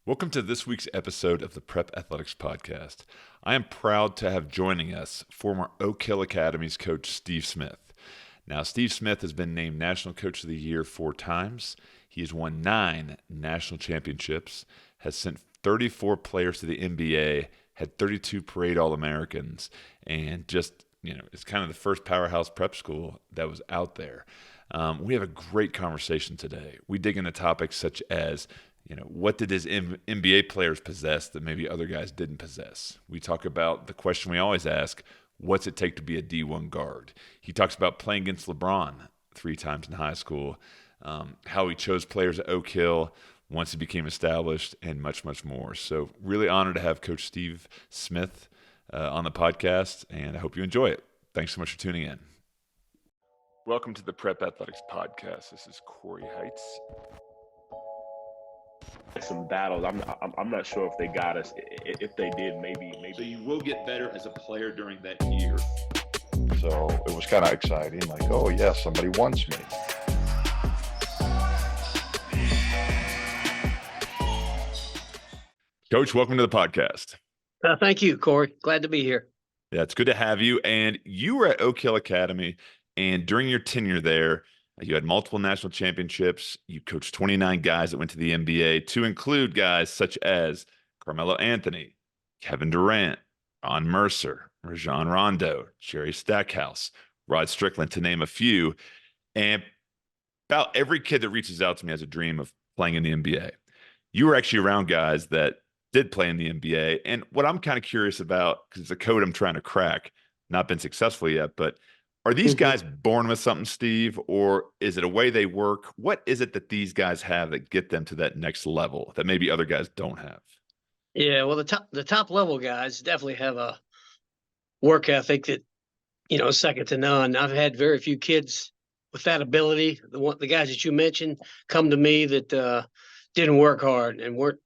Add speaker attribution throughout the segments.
Speaker 1: Welcome to this week's episode of the Prep Athletics Podcast. I am proud to have joining us former Oak Hill Academy's coach Steve Smith. Now, Steve Smith has been named National Coach of the Year 4 times. He has won 9 national championships, has sent 34 players to the NBA, had 32 Parade All-Americans, and it's kind of the first powerhouse prep school that was out there. We have a great conversation today. We dig into topics such as what did his NBA players possess that maybe other guys didn't possess? We talk about the question we always ask, what's it take to be a D1 guard? He talks about playing against LeBron 3 times in high school, how he chose players at Oak Hill once he became established, and much, much more. So really honored to have Coach Steve Smith on the podcast, and I hope you enjoy it. Thanks so much for tuning in. Welcome to the Prep Athletics Podcast. This is Corey Heights.
Speaker 2: Some battles. I'm not sure if they got us. If they did, maybe.
Speaker 1: So you will get better as a player during that year.
Speaker 3: So it was kind of exciting. Like, oh yeah, somebody wants me.
Speaker 1: Coach, welcome to the podcast.
Speaker 4: Thank you, Corey. Glad to be here.
Speaker 1: Yeah, it's good to have you. And you were at Oak Hill Academy, and during your tenure there, you had multiple national championships. You coached 29 guys that went to the NBA, to include guys such as Carmelo Anthony, Kevin Durant, Ron Mercer, Rajon Rondo, Jerry Stackhouse, Rod Strickland, to name a few. And about every kid that reaches out to me has a dream of playing in the NBA. You were actually around guys that did play in the NBA. And what I'm kind of curious about, because it's a code I'm trying to crack, not been successful yet, but are these guys born with something, Steve, or is it a way they work? What is it that these guys have that get them to that next level that maybe other guys don't have?
Speaker 4: Yeah, well, the top level guys definitely have a work ethic that, is second to none. I've had very few kids with that ability. The guys that you mentioned come to me that didn't work hard and weren't,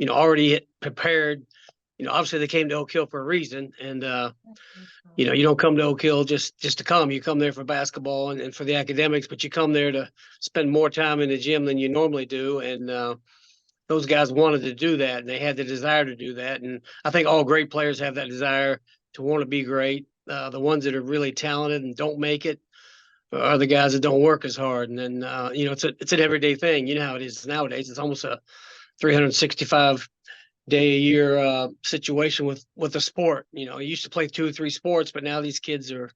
Speaker 4: already prepared. Obviously they came to Oak Hill for a reason, and you don't come to Oak Hill just to come. You come there for basketball and for the academics, but you come there to spend more time in the gym than you normally do. And those guys wanted to do that, and they had the desire to do that. And I think all great players have that desire to want to be great. The ones that are really talented and don't make it are the guys that don't work as hard. And then it's an everyday thing. You know how it is nowadays. It's almost a 365 day a year situation with the sport. You used to play 2 or 3 sports, but now these kids are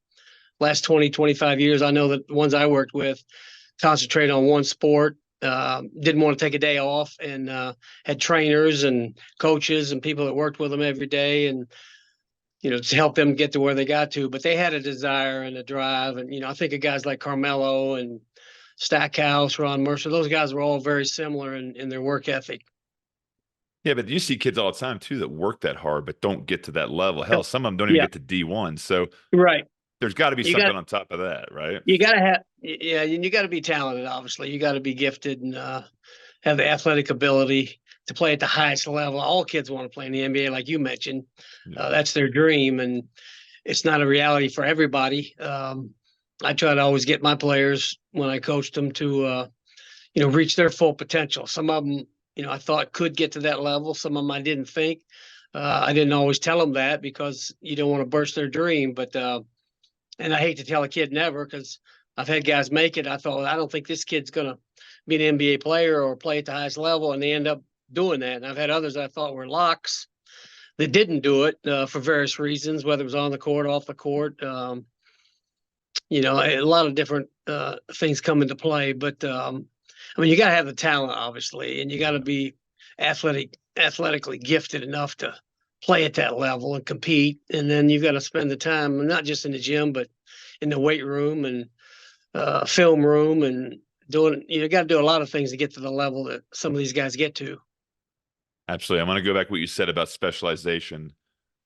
Speaker 4: last 20, 25 years. I know that the ones I worked with concentrate on one sport, didn't want to take a day off, and had trainers and coaches and people that worked with them every day, and to help them get to where they got to. But they had a desire and a drive. And I think of guys like Carmelo and Stackhouse, Ron Mercer. Those guys were all very similar in their work ethic.
Speaker 1: Yeah, but you see kids all the time, too, that work that hard but don't get to that level. Hell, some of them don't even get to D1. So
Speaker 4: right,
Speaker 1: there's got to be something on top of that, right?
Speaker 4: You got to have – yeah, you got to be talented, obviously. You got to be gifted and have the athletic ability to play at the highest level. All kids want to play in the NBA, like you mentioned. That's their dream, and it's not a reality for everybody. I try to always get my players, when I coached them, to reach their full potential. Some of them, I thought could get to that level. Some of them I didn't think. I didn't always tell them that, because you don't want to burst their dream. But and I hate to tell a kid never, because I've had guys make it. I thought, I don't think this kid's going to be an NBA player or play at the highest level, and they end up doing that. And I've had others I thought were locks that didn't do it for various reasons, whether it was on the court, off the court. A lot of different things come into play. But you got to have the talent, obviously, and you got to be athletically gifted enough to play at that level and compete. And then you've got to spend the time, not just in the gym, but in the weight room and film room, and you got to do a lot of things to get to the level that some of these guys get to.
Speaker 1: Absolutely. I want to go back to what you said about specialization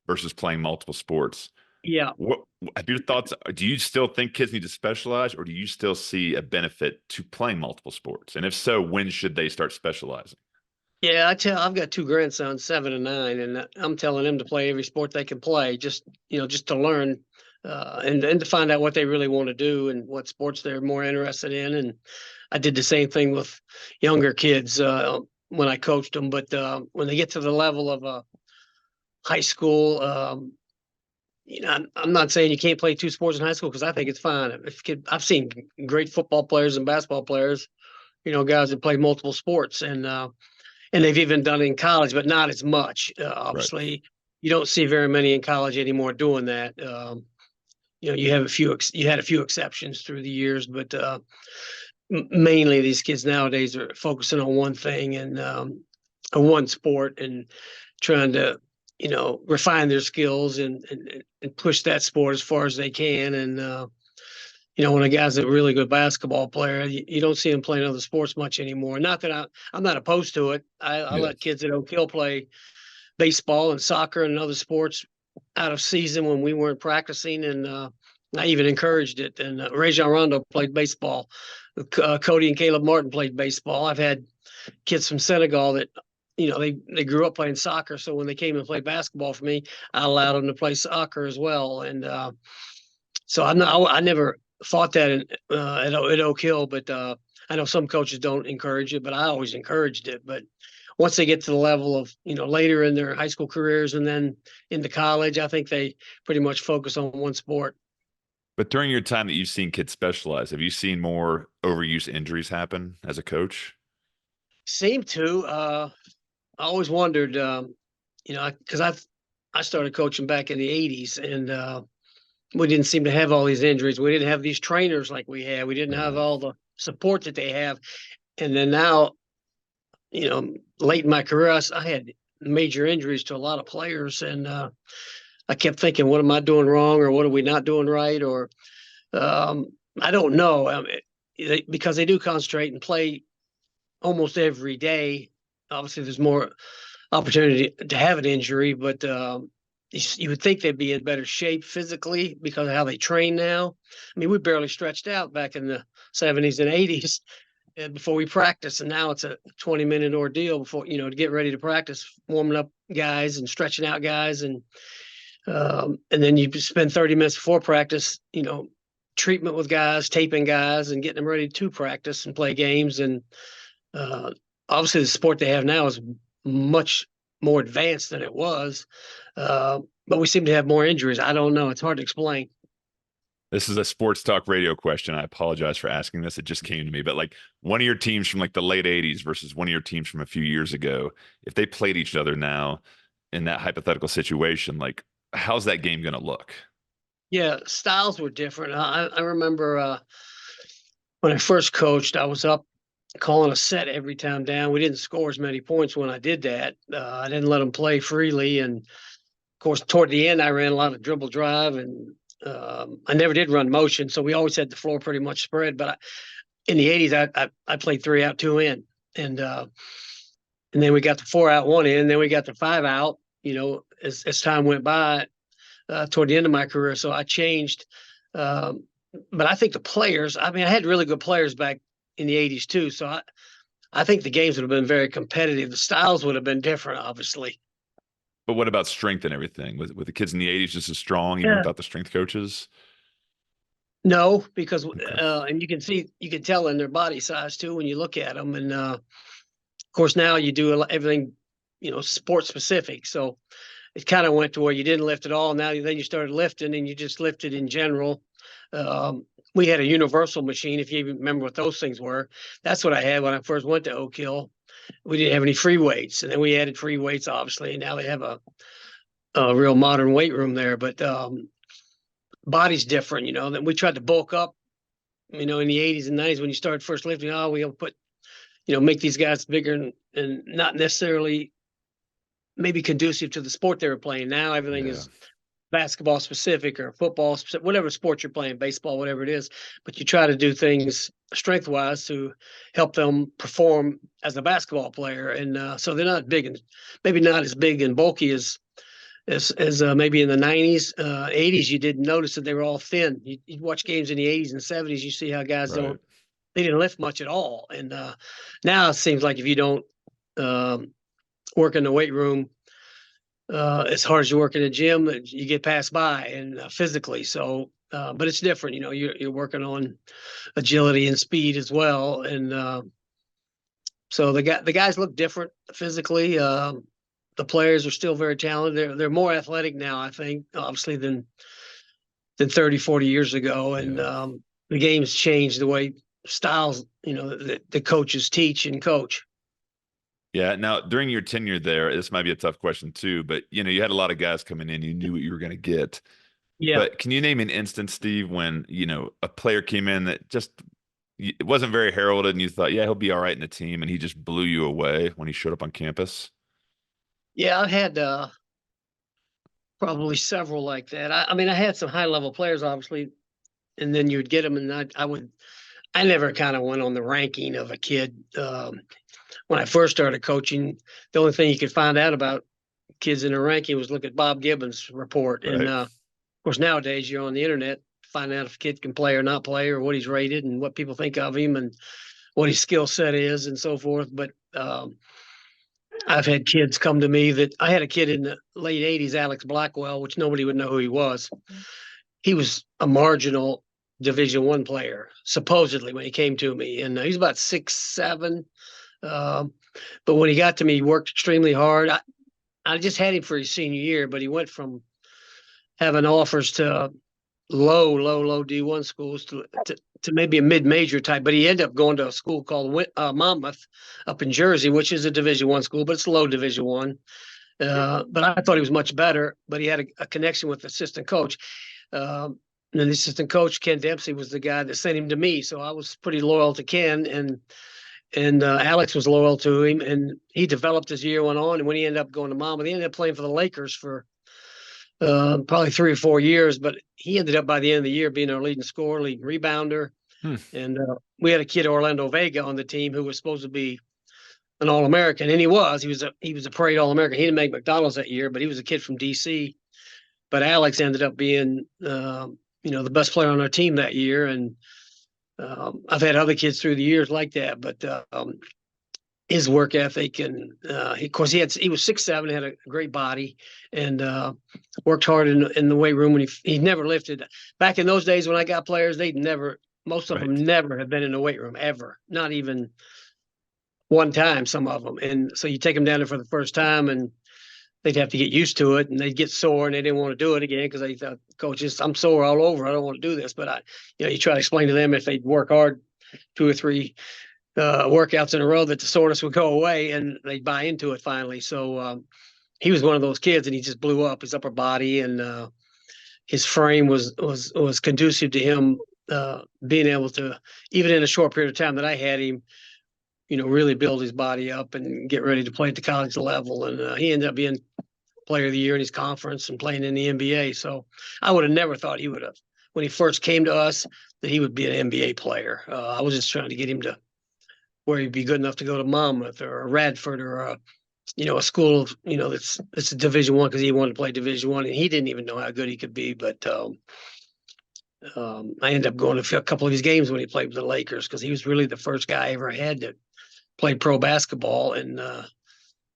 Speaker 1: versus playing multiple sports.
Speaker 4: Yeah.
Speaker 1: What have your thoughts? Do you still think kids need to specialize, or do you still see a benefit to playing multiple sports? And if so, when should they start specializing?
Speaker 4: Yeah, I've got 2 grandsons, 7 and 9, and I'm telling them to play every sport they can play, just to learn and to find out what they really want to do and what sports they're more interested in. And I did the same thing with younger kids. when I coached them, but when they get to the level of high school, I'm not saying you can't play two sports in high school because I think it's fine. I've seen great football players and basketball players, guys that play multiple sports, and they've even done it in college, but not as much.
Speaker 1: Right.
Speaker 4: Obviously, you don't see very many in college anymore doing that. You have you had a few exceptions through the years, but mainly these kids nowadays are focusing on one thing and one sport and trying to refine their skills and push that sport as far as they can. And when a guy's a really good basketball player, you don't see him playing other sports much anymore. Not that I'm not opposed to it. I
Speaker 1: Yeah.
Speaker 4: let kids at Oak Hill play baseball and soccer and other sports out of season when we weren't practicing, and I even encouraged it. And Rajon Rondo played baseball. Cody and Caleb Martin played baseball. I've had kids from Senegal that they grew up playing soccer, so when they came and played basketball for me, I allowed them to play soccer as well. And so I never fought that at Oak Hill, but I know some coaches don't encourage it, but I always encouraged it. But once they get to the level of later in their high school careers and then into college, I think they pretty much focus on one sport.
Speaker 1: But during your time that you've seen kids specialize, have you seen more overuse injuries happen as a coach?
Speaker 4: Seem to. I always wondered, because I started coaching back in the '80s, and we didn't seem to have all these injuries. We didn't have these trainers like we had. We didn't have all the support that they have. And then now, late in my career, I had major injuries to a lot of players, and I kept thinking, what am I doing wrong, or what are we not doing right, or I don't know, because they do concentrate and play almost every day. Obviously, there's more opportunity to have an injury, but you would think they'd be in better shape physically because of how they train now. I mean, we barely stretched out back in the '70s and '80s before we practice, and now it's a 20-minute ordeal before to get ready to practice, warming up guys and stretching out guys, and then you spend 30 minutes before practice, treatment with guys, taping guys, and getting them ready to practice and play games. And obviously, the sport they have now is much more advanced than it was, but we seem to have more injuries. I don't know. It's hard to explain.
Speaker 1: This is a sports talk radio question. I apologize for asking this. It just came to me. But like one of your teams from like the late '80s versus one of your teams from a few years ago, if they played each other now in that hypothetical situation, like how's that game going to look?
Speaker 4: Yeah, styles were different. I remember when I first coached, I was up calling a set every time down. We didn't score as many points when I did that. I didn't let them play freely. And of course, toward the end, I ran a lot of dribble drive, and I never did run motion. So we always had the floor pretty much spread. But in the '80s, I played 3 out, 2 in. And then we got the 4 out, 1 in. Then we got the 5 out, as time went by toward the end of my career. So I changed. But I think the players, I had really good players back in the '80s too. So I think the games would have been very competitive. The styles would have been different, obviously.
Speaker 1: But what about strength and everything? With the kids in the '80s just as strong, even without the strength coaches?
Speaker 4: No, because and you can tell in their body size too when you look at them. And of course now you do everything, sport specific. So it kind of went to where you didn't lift at all. Now then you started lifting, and you just lifted in general. We had a universal machine, if you even remember what those things were. That's what I had when I first went to Oak Hill. We didn't have any free weights, and then we added free weights, obviously. And now they have a real modern weight room there. But body's different, Then we tried to bulk up, in the '80s and '90s when you started first lifting. Oh, we'll put, make these guys bigger and not necessarily maybe conducive to the sport they were playing. Now everything is basketball specific or football specific, whatever sport you're playing, baseball, whatever it is. But you try to do things strength wise to help them perform as a basketball player. And so they're not big and maybe not as big and bulky as maybe in the '90s, '80s. You didn't notice that they were all thin. You'd watch games in the '80s and '70s. You see how guys they didn't lift much at all. And now it seems like if you don't work in the weight room as hard as you work in the gym, you get passed by and physically. So, but it's different. You're working on agility and speed as well. And So the guys look different physically. The players are still very talented. They're more athletic now, I think, obviously than 30, 40 years ago. And
Speaker 1: Yeah.
Speaker 4: the game's changed the way styles, the coaches teach and coach.
Speaker 1: Yeah. Now, during your tenure there, this might be a tough question too, but you had a lot of guys coming in, you knew what you were going to get.
Speaker 4: Yeah.
Speaker 1: But can you name an instance, Steve, when, a player came in that just it wasn't very heralded and you thought, yeah, he'll be all right in the team, and he just blew you away when he showed up on campus?
Speaker 4: Yeah, I had probably several like that. I mean, I had some high level players, obviously, and then you'd get them, and I never kind of went on the ranking of a kid. When I first started coaching, the only thing you could find out about kids in the ranking was look at Bob Gibbons' report. And
Speaker 1: Right.
Speaker 4: of course, nowadays you're on the internet, find out if a kid can play or not play, or what he's rated, and what people think of him, and what his skill set is, and so forth. But I've had kids come to me that I had a kid in the late '80s, Alex Blackwell, which nobody would know who he was. He was a marginal Division I player, supposedly, when he came to me, and he's about 6'7". But when he got to me, he worked extremely hard. I just had him for his senior year, but he went from having offers to low D1 schools to maybe a mid-major type. But he ended up going to a school called Monmouth up in Jersey, which is a Division I school, but it's low Division I. But I thought he was much better. But he had a connection with the assistant coach. And the assistant coach, Ken Dempsey, was the guy that sent him to me. So I was pretty loyal to Ken, and Alex was loyal to him, and he developed as the year went on. And when he ended up going to Monmouth, he ended up playing for the Lakers for probably 3 or 4 years. But he ended up by the end of the year being our leading scorer, leading rebounder. And we had a kid, Orlando Vega, on the team who was supposed to be an All-American, and he was. He was a parade All-American. He didn't make McDonald's that year, but he was a kid from D.C. But Alex ended up being, the best player on our team that year. And I've had other kids through the years like that, but his work ethic, and of course he was 6'7", had a great body, and worked hard in the weight room. When he never lifted. Back in those days when I got players, most of them never have been in the weight room ever, not even one time, some of them. And so you take them down there for the first time, and they'd have to get used to it, and they'd get sore, and they didn't want to do it again because they thought, coaches, I'm sore all over. I don't want to do this. But you try to explain to them if they'd work hard 2 or 3 workouts in a row that the soreness would go away, and they'd buy into it finally. So he was one of those kids, and he just blew up. His upper body and his frame was conducive to him being able to, even in a short period of time that I had him, really build his body up and get ready to play at the college level. And he ended up being player of the year in his conference and playing in the NBA. So I would have never thought he would have, when he first came to us, that he would be an NBA player. I was just trying to get him to where he'd be good enough to go to Monmouth or Radford or a school, it's a Division I, because he wanted to play Division I, and he didn't even know how good he could be. But I ended up going to a couple of his games when he played with the Lakers, because he was really the first guy I ever had that played pro basketball, and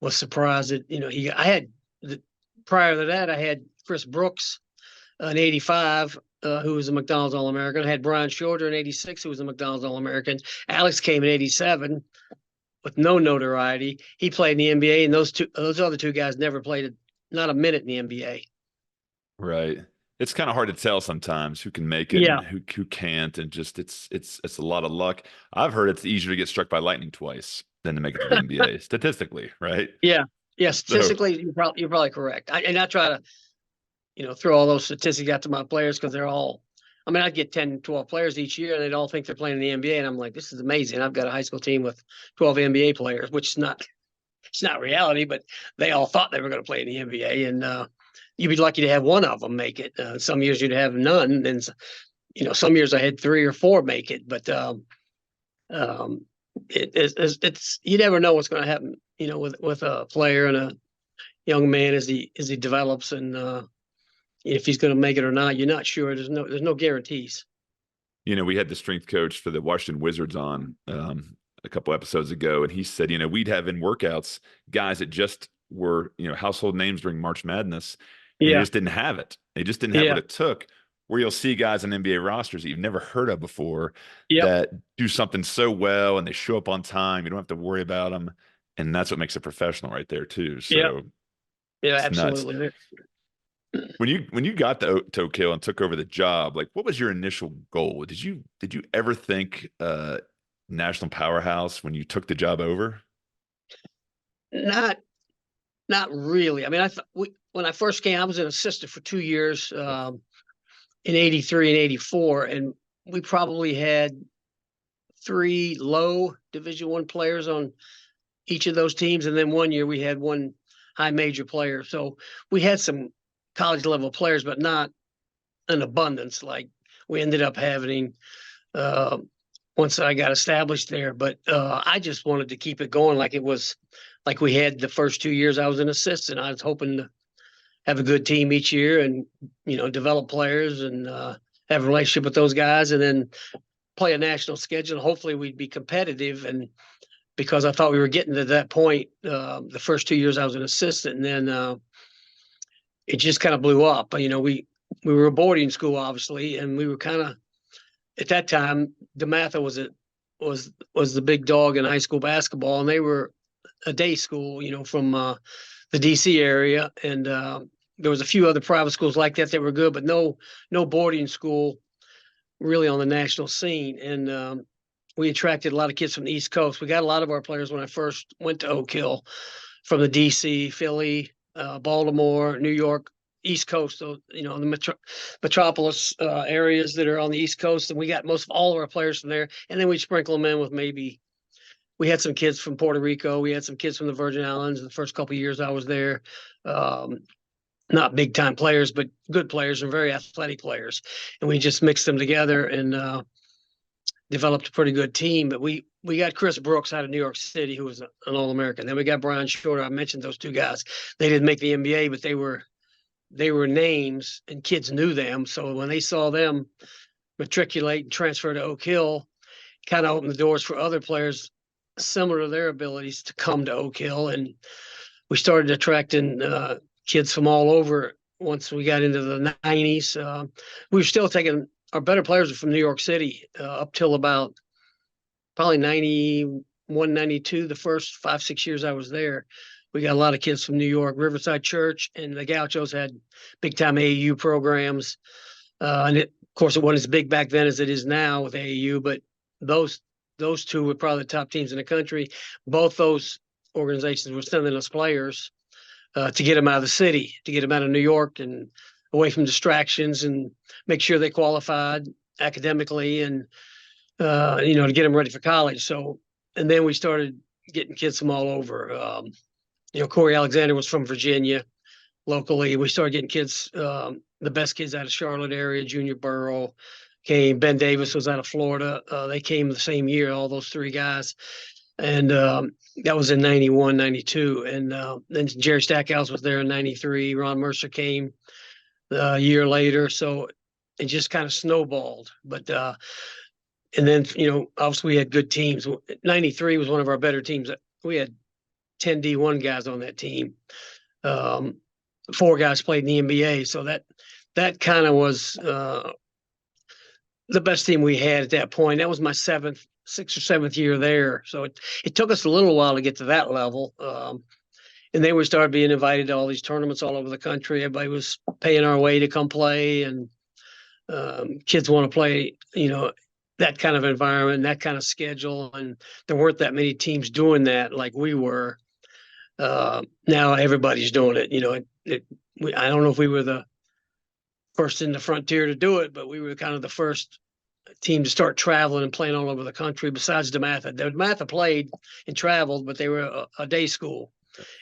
Speaker 4: was surprised that prior to that I had Chris Brooks in '85, who was a McDonald's All-American. I had Brian Shorter in '86, who was a McDonald's All-American. Alex came in '87 with no notoriety. He played in the NBA, and those other 2 guys never played not a minute in the NBA.
Speaker 1: Right. It's kind of hard to tell sometimes who can make it and who can't, and just it's a lot of luck. I've heard it's easier to get struck by lightning twice than to make it to the NBA statistically, right?
Speaker 4: Yeah. Statistically, you're probably correct. I try to, throw all those statistics out to my players, because they're all. I mean, I get 10, 12 players each year, and they all think they're playing in the NBA, and I'm like, this is amazing. I've got a high school team with 12 NBA players, which is not reality, but they all thought they were going to play in the NBA, and you'd be lucky to have one of them make it. Some years you'd have none, and some years I had 3 or 4 make it. But it's you never know what's going to happen, with a player and a young man as he develops, and if he's going to make it or not, you're not sure. There's no guarantees.
Speaker 1: We had the strength coach for the Washington Wizards on a couple episodes ago, and he said, we'd have in workouts guys that just were, household names during March Madness. And they just didn't have it. They just didn't have what it took. where you'll see guys on NBA rosters that you've never heard of before
Speaker 4: Yep.
Speaker 1: that do something so well and they show up on time. You don't have to worry about them. And that's what makes a professional right there too.
Speaker 4: Yep.
Speaker 1: So
Speaker 4: Yeah,
Speaker 1: it's nuts.
Speaker 4: absolutely.
Speaker 1: When you got to Oak Hill and took over the job, like what was your initial goal? Did you ever think national powerhouse when you took the job over?
Speaker 4: Not not really. I mean, when I first came, I was an assistant for 2 years in '83 and '84, and we probably had three low Division I players on each of those teams, and then one year we had one high major player. So we had some college level players, but not an abundance like we ended up having uh, once I got established there. But I just wanted to keep it going like it was like we had the first 2 years I was an assistant. I was hoping to have a good team each year and, develop players and have a relationship with those guys and then play a national schedule. Hopefully we'd be competitive. And because I thought we were getting to that point, the first 2 years I was an assistant, and then it just kind of blew up. We were a boarding school, obviously, and we were kind of at that time. DeMatha was the big dog in high school basketball, and they were a day school, from the DC area, and there was a few other private schools like that were good, but no boarding school really on the national scene. And we attracted a lot of kids from the East Coast. We got a lot of our players when I first went to Oak Hill from the DC, Philly, Baltimore, New York, East Coast, so, the metropolis areas that are on the East Coast. And we got most of all of our players from there. And then we sprinkle them in with we had some kids from Puerto Rico. We had some kids from the Virgin Islands the first couple of years I was there. Not big time players, but good players and very athletic players. And we just mixed them together and developed a pretty good team. But we got Chris Brooks out of New York City, who was an All-American. Then we got Brian Shorter. I mentioned those two guys. They didn't make the NBA, but they were names and kids knew them. So when they saw them matriculate and transfer to Oak Hill, kind of opened the doors for other players similar to their abilities to come to Oak Hill. And we started attracting kids from all over once we got into the 90s. We were still taking our better players from New York City up till about probably 91, 92, the first 5-6 years I was there. We got a lot of kids from New York. Riverside Church and the Gauchos had big time AAU programs. And of course, it wasn't as big back then as it is now with AAU, but those two were probably the top teams in the country. Both those organizations were sending us players to get them out of the city, to get them out of New York and away from distractions and make sure they qualified academically and, to get them ready for college. So, and then we started getting kids from all over. Corey Alexander was from Virginia locally. We started getting kids, the best kids out of Charlotte area, Junior Burrow came. Ben Davis was out of Florida. They came the same year, all those three guys. And that was in 91, 92. And then Jerry Stackhouse was there in 93. Ron Mercer came a year later. So it just kind of snowballed. But and then, obviously we had good teams. 93 was one of our better teams. We had 10 D1 guys on that team. 4 guys played in the NBA. So that kind of was the best team we had at that point. That was my 6th or 7th year there. So it took us a little while to get to that level. And then we started being invited to all these tournaments all over the country. Everybody was paying our way to come play, and kids want to play, that kind of environment, that kind of schedule. And there weren't that many teams doing that like we were. Now everybody's doing it. I don't know if we were the first in the frontier to do it, but we were kind of the first team to start traveling and playing all over the country besides DeMatha. DeMatha played and traveled, but they were a day school.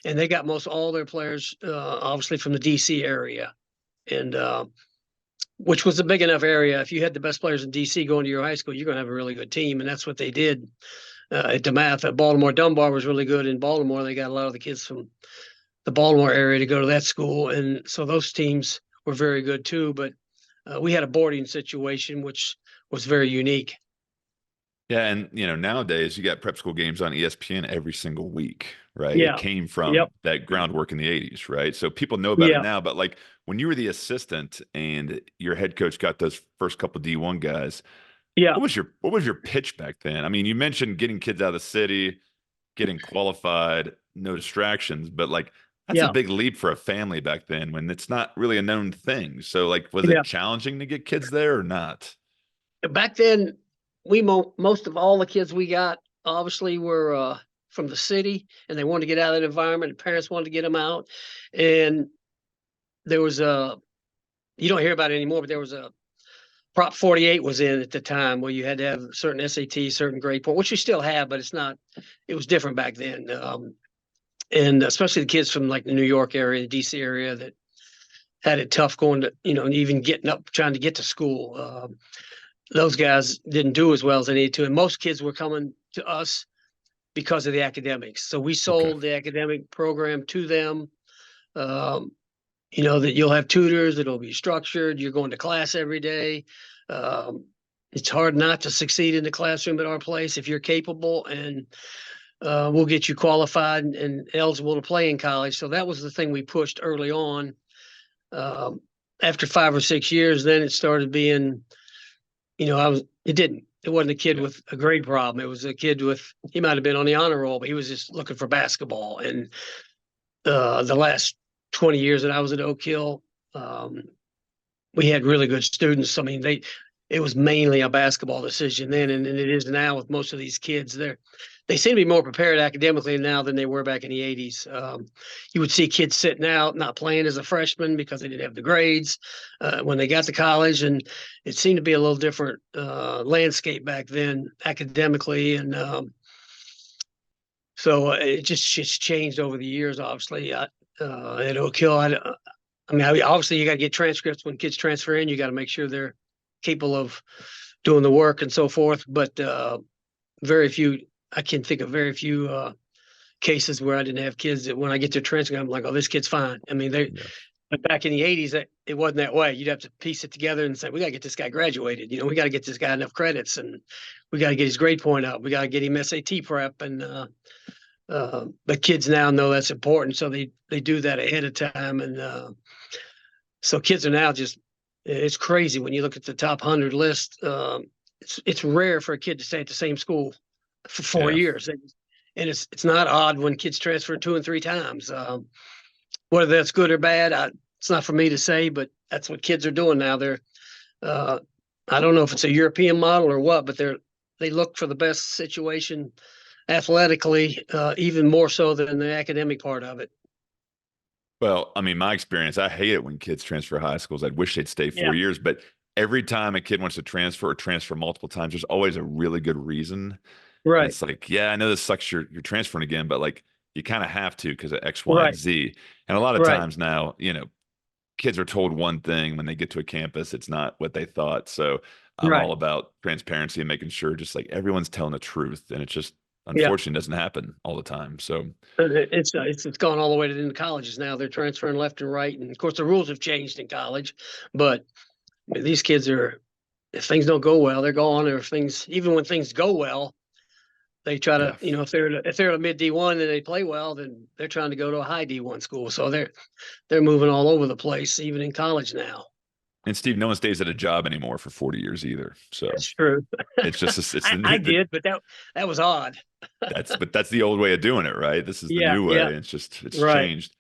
Speaker 4: And they got most all their players, obviously, from the DC area, and which was a big enough area. If you had the best players in DC going to your high school, you're going to have a really good team, and that's what they did at DeMatha. Baltimore Dunbar was really good in Baltimore. They got a lot of the kids from the Baltimore area to go to that school, and so those teams were very good too. But we had a boarding situation, which was very unique.
Speaker 1: Yeah, and nowadays you got prep school games on ESPN every single week, right? It
Speaker 4: Yeah.
Speaker 1: came from
Speaker 4: Yep.
Speaker 1: that groundwork in the 80s, right? So people know about it
Speaker 4: Yeah.
Speaker 1: now, but like when you were the assistant and your head coach got those first couple D1 guys,
Speaker 4: Yeah.
Speaker 1: what was your pitch back then? I mean, you mentioned getting kids out of the city, getting qualified, no distractions, but like that's a
Speaker 4: Yeah.
Speaker 1: big leap for a family back then when it's not really a known thing. So like was
Speaker 4: Yeah.
Speaker 1: it challenging to get kids there or not?
Speaker 4: Back then, most of all the kids we got obviously were from the city, and they wanted to get out of that environment. The parents wanted to get them out, and there was a you don't hear about it anymore, but there was a Prop 48 was in at the time where you had to have certain SAT, certain grade point, which you still have, but it's not. It was different back then, and especially the kids from like the New York area, the DC area that had it tough going to and even getting up trying to get to school. Those guys didn't do as well as they needed to, and most kids were coming to us because of the academics. So we
Speaker 1: Okay.
Speaker 4: sold the academic program to them. Um, that you'll have tutors, it'll be structured, you're going to class every day. Um, it's hard not to succeed in the classroom at our place if you're capable, and we'll get you qualified and eligible to play in college. So that was the thing we pushed early on. Um, After 5 or 6 years, then it started being, it wasn't a kid
Speaker 1: Yeah.
Speaker 4: with a grade problem. It was a kid he might have been on the honor roll, but he was just looking for basketball. And the last 20 years that I was at Oak Hill, um, we had really good students. I mean, it was mainly a basketball decision then, and it is now with most of these kids. They seem to be more prepared academically now than they were back in the 80s. You would see kids sitting out, not playing as a freshman because they didn't have the grades when they got to college, and it seemed to be a little different landscape back then academically, and so it just changed over the years. Obviously, at Oak Hill, obviously you got to get transcripts when kids transfer in. You got to make sure they're capable of doing the work and so forth. But very few, I can think of very few cases where I didn't have kids that when I get to transcript, I'm like, oh, this kid's fine. I mean,
Speaker 1: Yeah.
Speaker 4: but back in the 80s, it wasn't that way. You'd have to piece it together and say, we got to get this guy graduated. We got to get this guy enough credits, and we got to get his grade point up. We got to get him SAT prep, and but kids now know that's important, so they do that ahead of time, and so kids are now it's crazy when you look at the top 100 list. It's rare for a kid to stay at the same school for 4 years, and it's not odd when kids transfer 2 and 3 times. Whether that's good or bad, it's not for me to say, but that's what kids are doing now. Uh, I don't know if it's a European model or what, but they look for the best situation athletically, even more so than the academic part of it.
Speaker 1: Well, I mean, my experience, I hate it when kids transfer high schools. I wish they'd stay
Speaker 4: Yeah.
Speaker 1: 4 years, but every time a kid wants to transfer or transfer multiple times, there's always a really good reason. And
Speaker 4: Right.
Speaker 1: it's like, yeah, I know this sucks. You're transferring again, but like you kind of have to because of X, Y, and
Speaker 4: Right.
Speaker 1: Z. And a lot of
Speaker 4: Right.
Speaker 1: times now, kids are told one thing when they get to a campus, it's not what they thought. So I'm
Speaker 4: Right.
Speaker 1: all about transparency and making sure just like everyone's telling the truth. And it's just
Speaker 4: Yeah.
Speaker 1: unfortunately doesn't happen all the time. So
Speaker 4: It's gone all the way to the colleges now. They're transferring left and right, and of course the rules have changed in college. But these kids if things don't go well, they're gone. Or even when things go well, they try to,
Speaker 1: yeah.
Speaker 4: if they're a mid D1 and they play well, then they're trying to go to a high D1 school. So they're moving all over the place, even in college now.
Speaker 1: And Steve, no one stays at a job anymore for 40 years either. So
Speaker 4: That's true.
Speaker 1: it's just, it's the
Speaker 4: I
Speaker 1: new,
Speaker 4: did, but that was odd.
Speaker 1: but that's the old way of doing it, right? This is the
Speaker 4: Yeah.
Speaker 1: new
Speaker 4: Yeah.
Speaker 1: way. It's
Speaker 4: Right.
Speaker 1: changed.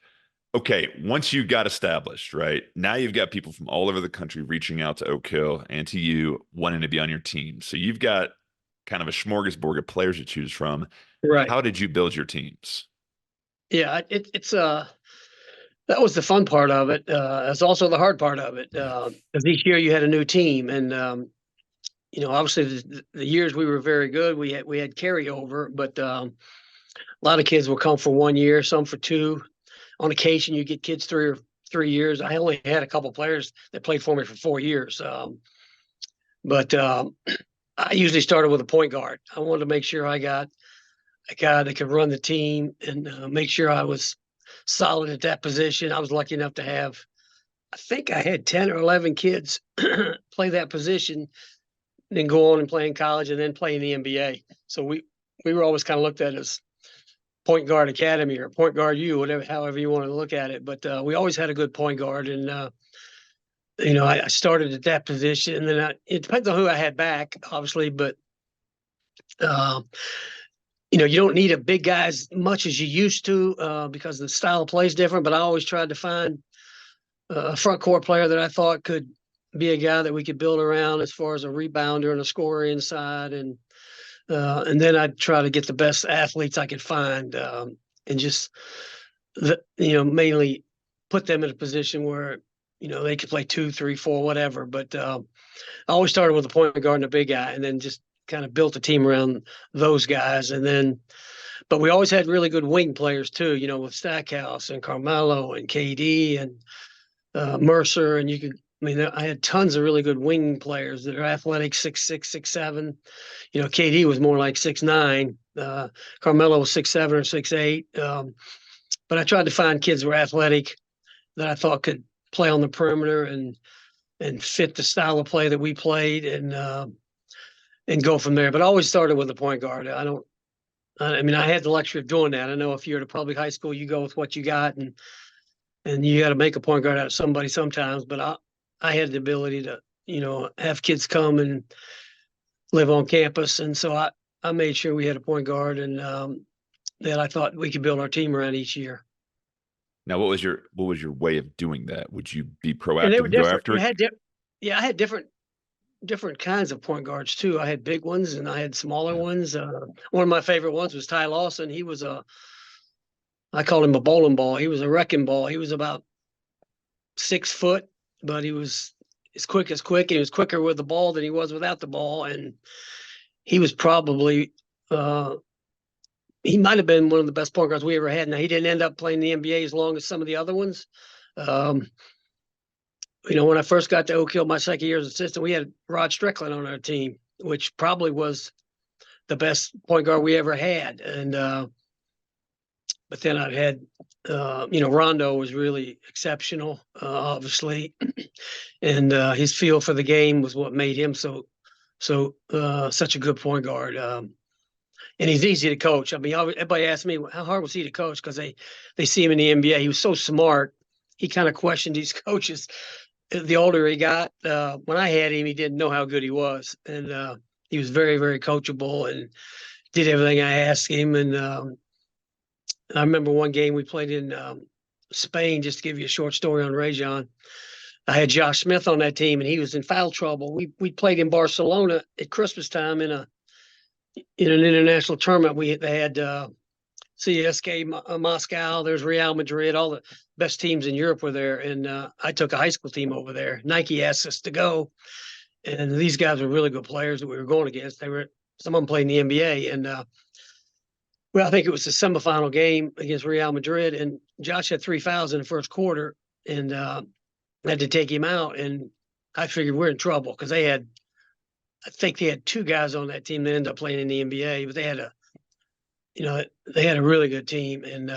Speaker 1: Okay, once you got established, right? Now you've got people from all over the country reaching out to Oak Hill and to you wanting to be on your team. So you've got kind of a smorgasbord of players to choose from.
Speaker 4: Right.
Speaker 1: How did you build your teams?
Speaker 4: Yeah. That was the fun part of it. It's also the hard part of it.
Speaker 1: Yeah.
Speaker 4: Because each year you had a new team, and obviously the years we were very good, we had carryover, but a lot of kids will come for 1 year, some for 2. On occasion, you get kids 3 years. I only had a couple players that played for me for 4 years, but I usually started with a point guard. I wanted to make sure I got a guy that could run the team and make sure I was solid at that position. I was lucky enough to have, I think I had 10 or 11 kids play that position. then go on and play in college and then play in the NBA. So we were always kind of looked at as point guard academy or point guard U, whatever, however you want to look at it. But we always had a good point guard. And, I started at that position, and then it depends on who I had back, obviously, but you don't need a big guy as much as you used to because the style of play is different. But I always tried to find a front court player that I thought could be a guy that we could build around as far as a rebounder and a scorer inside. And then I'd try to get the best athletes I could find and just, mainly put them in a position where, they could play 2, 3, 4, whatever. But I always started with a point guard and a big guy, and then just kind of built a team around those guys. And then, but we always had really good wing players too, with Stackhouse and Carmelo and KD and Mercer. And I had tons of really good wing players that are athletic, 6'6", 6'7". KD was more like 6'9". Carmelo was 6'7" or 6'8". But I tried to find kids who were athletic that I thought could play on the perimeter and fit the style of play that we played and go from there. But I always started with a point guard. I had the luxury of doing that. I know if you're at a public high school, you go with what you got, and you got to make a point guard out of somebody sometimes. But I had the ability to, have kids come and live on campus. And so I made sure we had a point guard and that I thought we could build our team around each year.
Speaker 1: Now, what was your way of doing that? Would you be
Speaker 4: And they
Speaker 1: proactive
Speaker 4: were
Speaker 1: and go
Speaker 4: different.
Speaker 1: after it?
Speaker 4: I had different kinds of point guards too. I had big ones and I had smaller ones. One of my favorite ones was Ty Lawson. He was I called him a bowling ball. He was a wrecking ball. He was about 6 foot, but he was as quick as quick. He was quicker with the ball than he was without the ball. And he was probably, he might have been one of the best point guards we ever had. Now, he didn't end up playing the NBA as long as some of the other ones. When I first got to Oak Hill, my second year as assistant, we had Rod Strickland on our team, which probably was the best point guard we ever had. And but then I had, Rondo was really exceptional, obviously, and his feel for the game was what made him such a good point guard. And he's easy to coach. I mean, everybody asked me how hard was he to coach because they see him in the NBA. He was so smart. He kind of questioned these coaches. The older he got, when I had him, he didn't know how good he was, and he was very, very coachable and did everything I asked him. And I remember one game we played in Spain. Just to give you a short story on Rajon, I had Josh Smith on that team, and he was in foul trouble. We played in Barcelona at Christmas time in an international tournament. They had CSKA Moscow. There's Real Madrid. All the best teams in Europe were there, and I took a high school team over there. Nike asked us to go, and these guys were really good players that we were going against. Some of them played in the NBA, and I think it was the semifinal game against Real Madrid, and Josh had 3 fouls in the first quarter, and I had to take him out, and I figured we're in trouble because I think they had 2 guys on that team that ended up playing in the NBA, but they had a really good team. And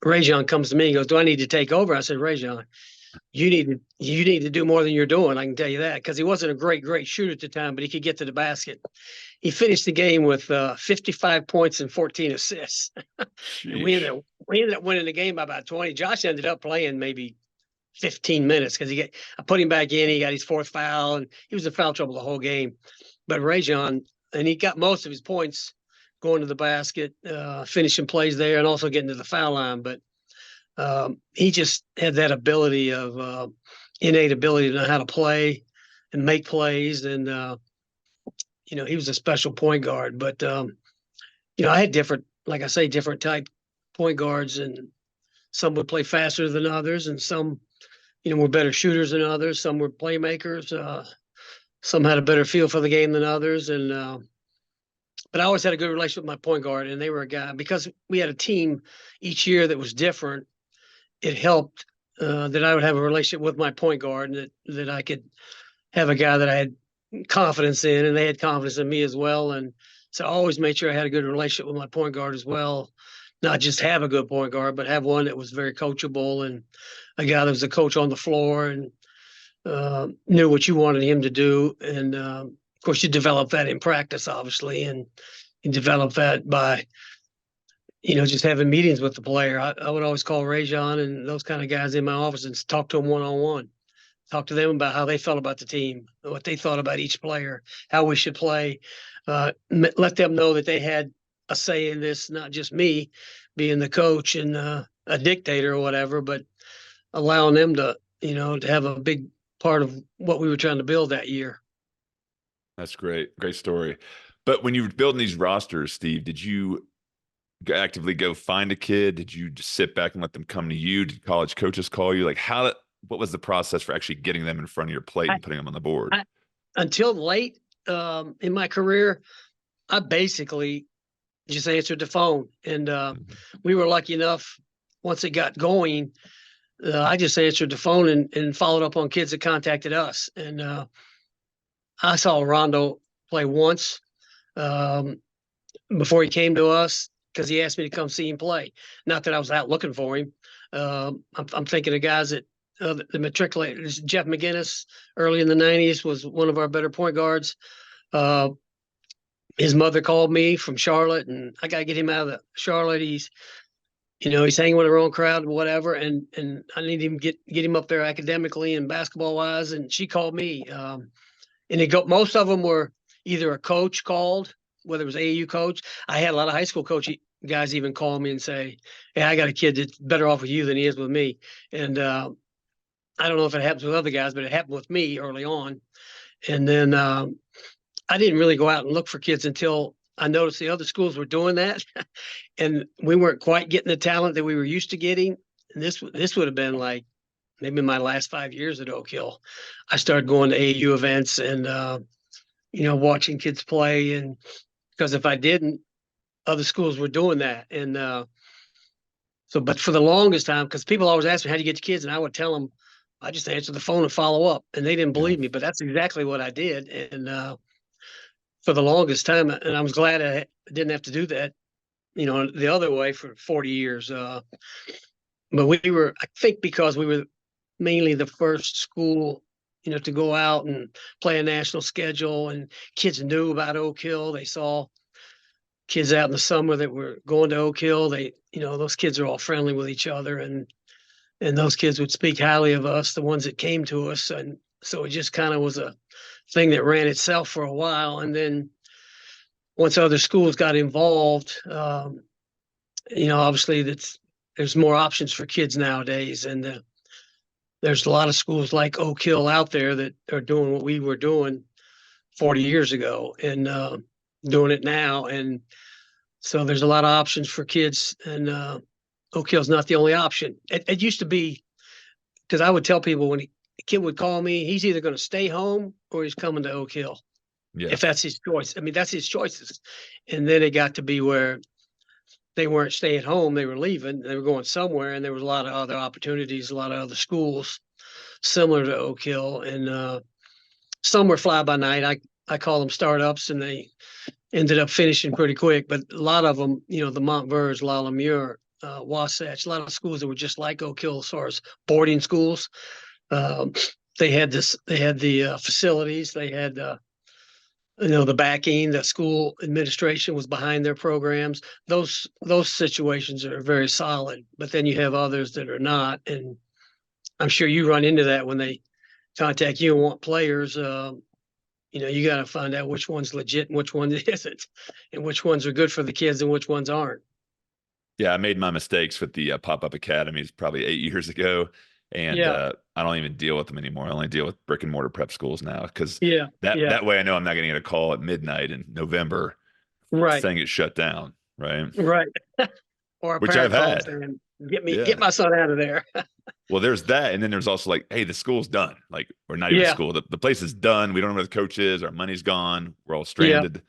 Speaker 4: Rajon comes to me, he goes, "Do I need to take over?" I said, "Rajon, you need to do more than you're doing. I can tell you that," because he wasn't a great shooter at the time, but he could get to the basket. He finished the game with 55 points and 14 assists. And we ended up winning the game by about 20. Josh ended up playing maybe 15 minutes because I put him back in. He got his 4th foul, and he was in foul trouble the whole game. But Rajon, and he got most of his points going to the basket, finishing plays there, and also getting to the foul line. But he just had that ability of innate ability to know how to play and make plays. And, he was a special point guard. But, I had different type point guards, and some would play faster than others, and some, were better shooters than others. Some were playmakers. Some had a better feel for the game than others. And, but I always had a good relationship with my point guard, and they were a guy, because we had a team each year that was different. It helped that I would have a relationship with my point guard, and that I could have a guy that I had confidence in, and they had confidence in me as well. And so I always made sure I had a good relationship with my point guard as well. Not just have a good point guard, but have one that was very coachable, and a guy that was a coach on the floor and knew what you wanted him to do. And of course, you develop that in practice, obviously, and you develop that by, just having meetings with the player. I would always call Rajon and those kind of guys in my office and talk to them one-on-one. Talk to them about how they felt about the team, what they thought about each player, how we should play. Let them know that they had a say in this, not just me being the coach and a dictator or whatever, but allowing them to, to have a big part of what we were trying to build that year.
Speaker 1: That's great. Great story. But when you were building these rosters, Steve, did you actively go find a kid? Did you just sit back and let them come to you? Did college coaches call you? Like what was the process for actually getting them in front of your plate and putting them on the board?
Speaker 4: Until late in my career, I basically just answered the phone. And we were lucky enough, once it got going, I just answered the phone and followed up on kids that contacted us. And I saw Rondo play once before he came to us, because he asked me to come see him play. Not that I was out looking for him. I'm thinking of guys that the matriculators. Jeff McGinnis, early in the 90s, was one of our better point guards. His mother called me from Charlotte, and I got to get him out of Charlotte. He's hanging with the wrong crowd and whatever, and I need him get him up there academically and basketball wise. And she called me, and most of them were either a coach called, whether it was AAU coach. I had a lot of high school guys even call me and say, "Hey, I got a kid that's better off with you than he is with me." And I don't know if it happens with other guys, but it happened with me early on. And then I didn't really go out and look for kids until I noticed the other schools were doing that, and we weren't quite getting the talent that we were used to getting. And this would have been like maybe my last 5 years at Oak Hill. I started going to AAU events and watching kids play, and because if I didn't, other schools were doing that. And but for the longest time, because people always ask me, how do you get your kids? And I would tell them, I just answer the phone and follow up. And they didn't believe me, but that's exactly what I did. And for the longest time, and I was glad I didn't have to do that, the other way for 40 years. But we were, I think, because we were mainly the first school, to go out and play a national schedule, and kids knew about Oak Hill. They saw kids out in the summer that were going to Oak Hill. Those kids are all friendly with each other, and those kids would speak highly of us, the ones that came to us. And so it just kind of was a thing that ran itself for a while. And then once other schools got involved, obviously there's more options for kids nowadays. And there's a lot of schools like Oak Hill out there that are doing what we were doing 40 years ago and doing it now. And so there's a lot of options for kids, and Oak Hill's not the only option. It used to be, because I would tell people when a kid would call me, he's either going to stay home or he's coming to Oak Hill. Yeah. If that's his choice. I mean, that's his choices. And then it got to be where they weren't staying home. They were leaving. They were going somewhere, and there was a lot of other opportunities, a lot of other schools similar to Oak Hill. And some were fly by night. I call them startups, and they ended up finishing pretty quick. But a lot of them, the Montverts, La Lemure, Wasatch, a lot of schools that were just like Oak Hill as far as boarding schools. They had the facilities, they had the backing, the school administration was behind their programs. Those situations are very solid. But then you have others that are not, and I'm sure you run into that when they contact you and want players. You got to find out which one's legit and which one isn't, and which ones are good for the kids and which ones aren't.
Speaker 1: Yeah, I made my mistakes with the pop-up academies probably 8 years ago, and I don't even deal with them anymore. I only deal with brick and mortar prep schools now, because that way I know I'm not going to get a call at midnight in November saying it's shut down, right?
Speaker 4: Right. Or a
Speaker 1: which I've had.
Speaker 4: Saying, get my son out of there.
Speaker 1: Well, there's that, and then there's also like, hey, the school's done. Like, we're not even school. The place is done. We don't know where the coach is. Our money's gone. We're all stranded.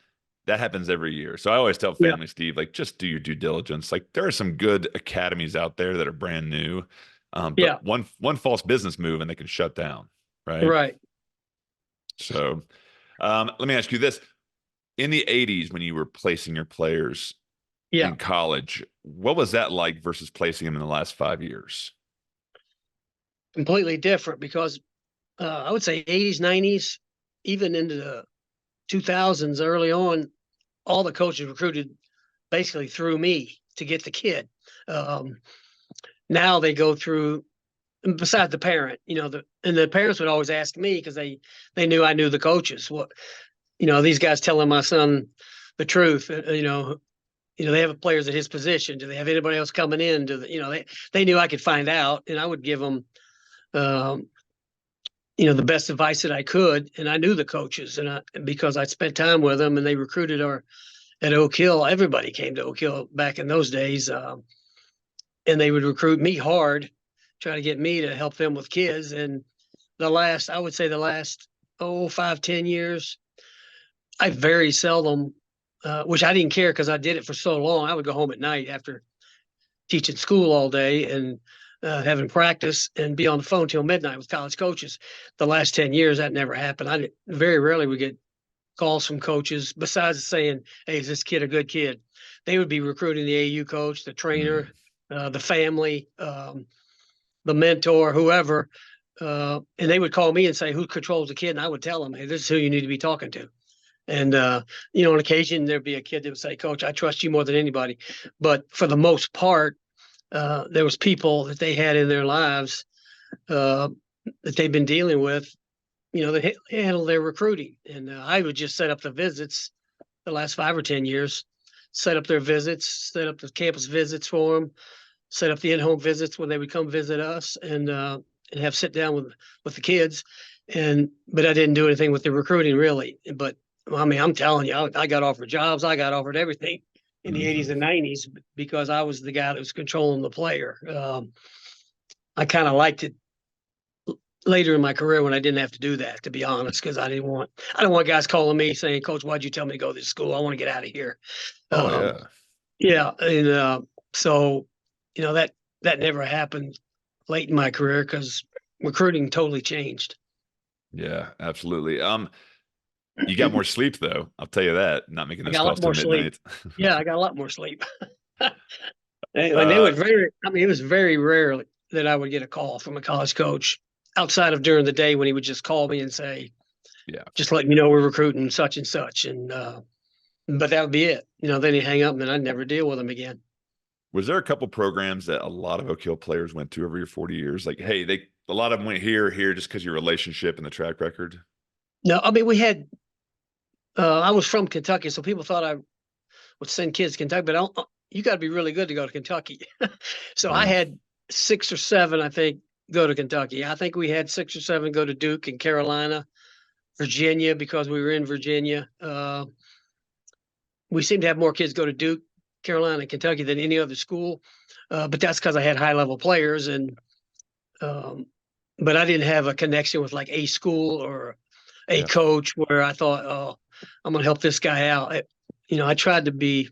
Speaker 1: That happens every year. So I always tell families, Steve, like, just do your due diligence. Like, there are some good academies out there that are brand new. But one false business move and they can shut down. Right.
Speaker 4: Right.
Speaker 1: So let me ask you this. In the 80s, when you were placing your players in college, what was that like versus placing them in the last 5 years?
Speaker 4: Completely different, because I would say 80s, 90s, even into the 2000s early on, all the coaches recruited basically through me to get the kid. Now they go through, besides the parent, and the parents would always ask me because they knew I knew the coaches. What, these guys telling my son the truth. They have players at his position. Do they have anybody else coming in? They knew I could find out, and I would give them, the best advice that I could. And I knew the coaches, and because I spent time with them, and they recruited at Oak Hill. Everybody came to Oak Hill back in those days, and they would recruit me hard, try to get me to help them with kids. And I would say the last 5-10 years, I very seldom, which I didn't care because I did it for so long. I would go home at night after teaching school all day and having practice and be on the phone till midnight with college coaches. The last 10 years, that never happened. I very rarely would get calls from coaches besides saying, "Hey, is this kid a good kid?" They would be recruiting the AU coach, the trainer, the family, the mentor, whoever. And they would call me and say, "Who controls the kid?" And I would tell them, "Hey, this is who you need to be talking to." And, on occasion, there'd be a kid that would say, "Coach, I trust you more than anybody." But for the most part, there was people that they had in their lives that they've been dealing with, that handle their recruiting. And I would just set up the visits the last 5 or 10 years, set up their visits, set up the campus visits for them, set up the in-home visits when they would come visit us, and have sit down with the kids. But I didn't do anything with the recruiting really. But I mean, I'm telling you, I got offered jobs. I got offered everything in the 80s and 90s because I was the guy that was controlling the player. I kind of liked it later in my career when I didn't have to do that, to be honest, because I don't want guys calling me saying, "Coach, why'd you tell me to go to this school? I want to get out of here." Yeah. And so, that never happened late in my career because recruiting totally changed.
Speaker 1: Yeah, absolutely. You got more sleep though. I'll tell you that. Not making those calls till midnight.
Speaker 4: Yeah, I got a lot more sleep. And they would it was very rare that I would get a call from a college coach outside of during the day when he would just call me and say,
Speaker 1: "Yeah,
Speaker 4: just letting you know we're recruiting such and such." And, but that would be it. Then he'd hang up and then I'd never deal with him again.
Speaker 1: Was there a couple programs that a lot of Oak Hill players went to over your 40 years? Like, hey, a lot of them went here just because of your relationship and the track record?
Speaker 4: No, I mean, we had, I was from Kentucky, so people thought I would send kids to Kentucky, but you got to be really good to go to Kentucky. So I had 6 or 7, I think, go to Kentucky. I think we had 6 or 7 go to Duke and Carolina, Virginia, because we were in Virginia. We seem to have more kids go to Duke, Carolina, and Kentucky than any other school. But that's because I had high-level players. But I didn't have a connection with like a school or a coach where I thought, "Oh, I'm going to help this guy out." I tried to be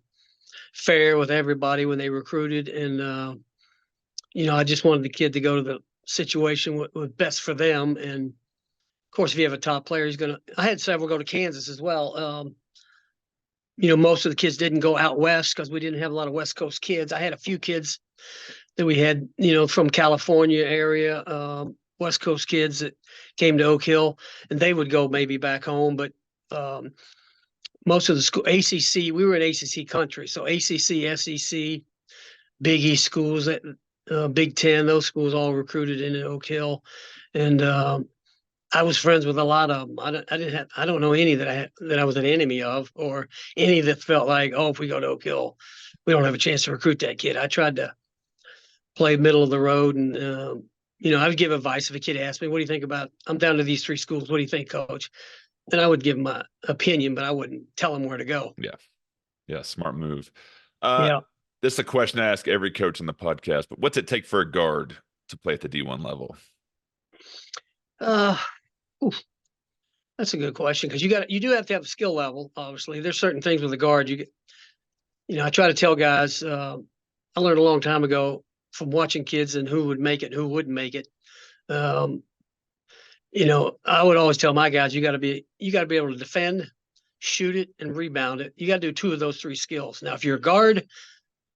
Speaker 4: fair with everybody when they recruited. And, I just wanted the kid to go to the situation what best for them. And of course, if you have a top player, I had several go to Kansas as well. Most of the kids didn't go out west because we didn't have a lot of West Coast kids. I had a few kids that we had, from California area, West Coast kids that came to Oak Hill, and they would go maybe back home. But most of the school, ACC, we were in ACC country. So ACC, SEC, Big East schools, Big Ten, those schools all recruited into Oak Hill. And I was friends with a lot of them. I don't know any that I was an enemy of, or any that felt like, "Oh, if we go to Oak Hill, we don't have a chance to recruit that kid." I tried to play middle of the road, and I would give advice if a kid asked me, "What do you think about? I'm down to these 3 schools. What do you think, Coach?" And I would give my opinion, but I wouldn't tell them where to go.
Speaker 1: Yeah, smart move.
Speaker 4: Yeah.
Speaker 1: This is a question I ask every coach on the podcast, but what's it take for a guard to play at the D1 level?
Speaker 4: That's a good question, because you do have to have a skill level. Obviously, there's certain things with a guard. I try to tell guys. I learned a long time ago from watching kids and who would make it, who wouldn't make it. I would always tell my guys, you got to be able to defend, shoot it, and rebound it. You got to do 2 of those 3 skills. Now, if you're a guard,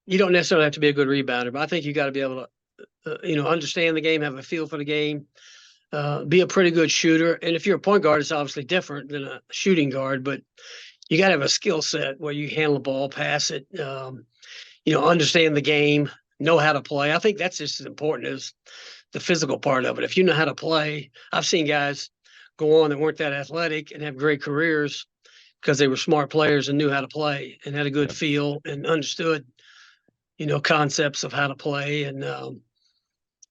Speaker 4: you don't necessarily have to be a good rebounder, but I think you got to be able to, understand the game, have a feel for the game, be a pretty good shooter. And if you're a point guard, it's obviously different than a shooting guard, but you got to have a skill set where you handle the ball, pass it, understand the game, know how to play. I think that's just as important as the physical part of it. If you know how to play, I've seen guys go on that weren't that athletic and have great careers because they were smart players and knew how to play and had a good feel and understood, concepts of how to play. And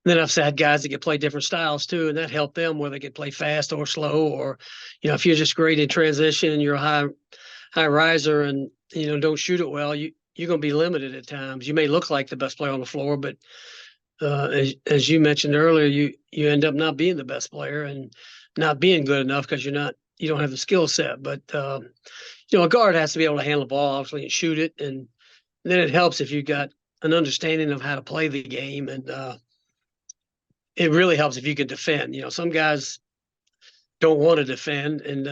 Speaker 4: then I've had guys that could play different styles too, and that helped them whether they could play fast or slow, or, if you're just great in transition and you're a high riser and, don't shoot it well, you're going to be limited at times. You may look like the best player on the floor, but as you mentioned earlier, you end up not being the best player and not being good enough because you don't have the skill set. But a guard has to be able to handle the ball, obviously, and shoot it. And then it helps if you've got an understanding of how to play the game. And it really helps if you can defend. Some guys don't want to defend. And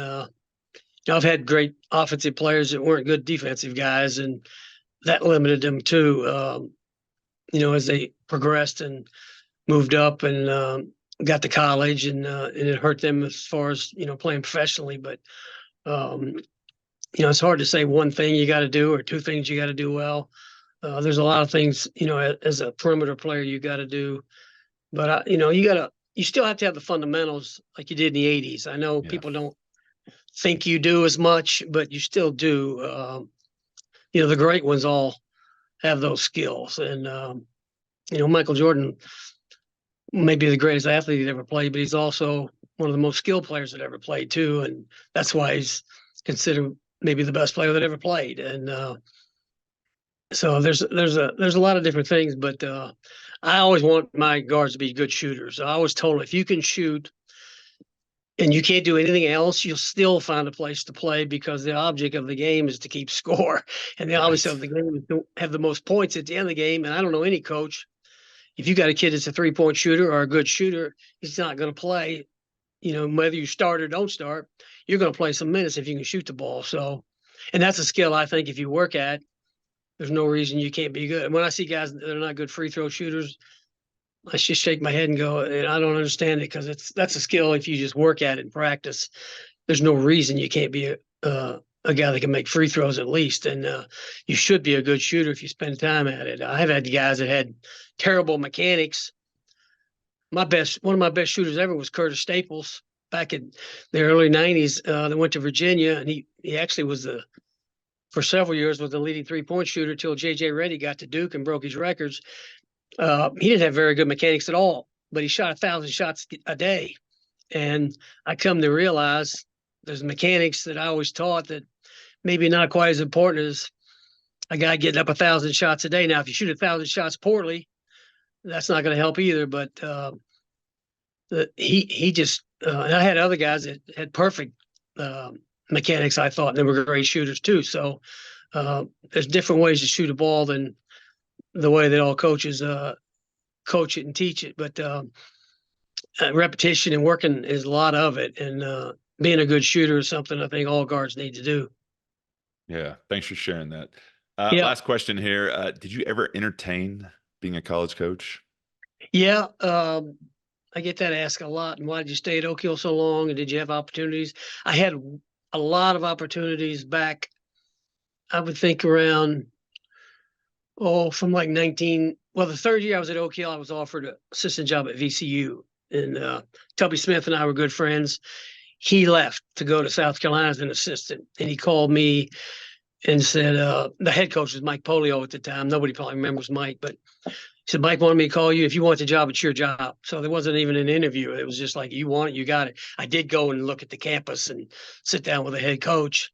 Speaker 4: I've had great offensive players that weren't good defensive guys, and that limited them too, as they progressed and moved up and got to college, and it hurt them as far as, playing professionally. But, it's hard to say one thing you got to do or two things you got to do well. There's a lot of things, as a perimeter player you got to do. But, you still have to have the fundamentals like you did in the 80s. I know people don't think you do as much, but you still do. The great ones all have those skills. And, Michael Jordan may be the greatest athlete he'd ever played, but he's also one of the most skilled players that ever played too. And that's why he's considered maybe the best player that ever played. And so there's a lot of different things, but I always want my guards to be good shooters. I always told them, if you can shoot and you can't do anything else, you'll still find a place to play, because the object of the game is to keep score. And the object of the game is to have the most points at the end of the game. And I don't know any coach, if you got a kid that's a 3-point shooter or a good shooter, he's not going to play, whether you start or don't start, you're going to play some minutes if you can shoot the ball. So, and that's a skill I think if you work at, there's no reason you can't be good. And when I see guys that are not good free throw shooters, I just shake my head and go, I don't understand it, because that's a skill if you just work at it and practice. There's no reason you can't be a guy that can make free throws at least. And you should be a good shooter if you spend time at it. I've had guys that had terrible mechanics. One of my best shooters ever was Curtis Staples back in the early 90s. That went to Virginia, and he actually was for several years was the leading 3-point shooter till J.J. Reddy got to Duke and broke his records. He didn't have very good mechanics at all, but he shot 1,000 shots a day. And I come to realize there's mechanics that I always taught that maybe not quite as important as a guy getting up 1,000 shots a day. Now, if you shoot 1,000 shots poorly, that's not going to help either. But he just and I had other guys that had perfect mechanics, I thought, and they were great shooters too. So there's different ways to shoot a ball than the way that all coaches coach it and teach it. But repetition and working is a lot of it. And being a good shooter is something I think all guards need to do.
Speaker 1: Yeah. Thanks for sharing that. Last question here. Did you ever entertain being a college coach?
Speaker 4: Yeah. I get that asked a lot. And why did you stay at Oak Hill so long? And did you have opportunities? I had a lot of opportunities back, I would think around, from like the third year I was at Oak Hill, I was offered an assistant job at VCU. And Tubby Smith and I were good friends. He left to go to South Carolina as an assistant. And he called me and said, the head coach was Mike Polio at the time. Nobody probably remembers Mike, but he said, Mike wanted me to call you. If you want the job, it's your job. So there wasn't even an interview. It was just like, you want it, you got it. I did go and look at the campus and sit down with the head coach.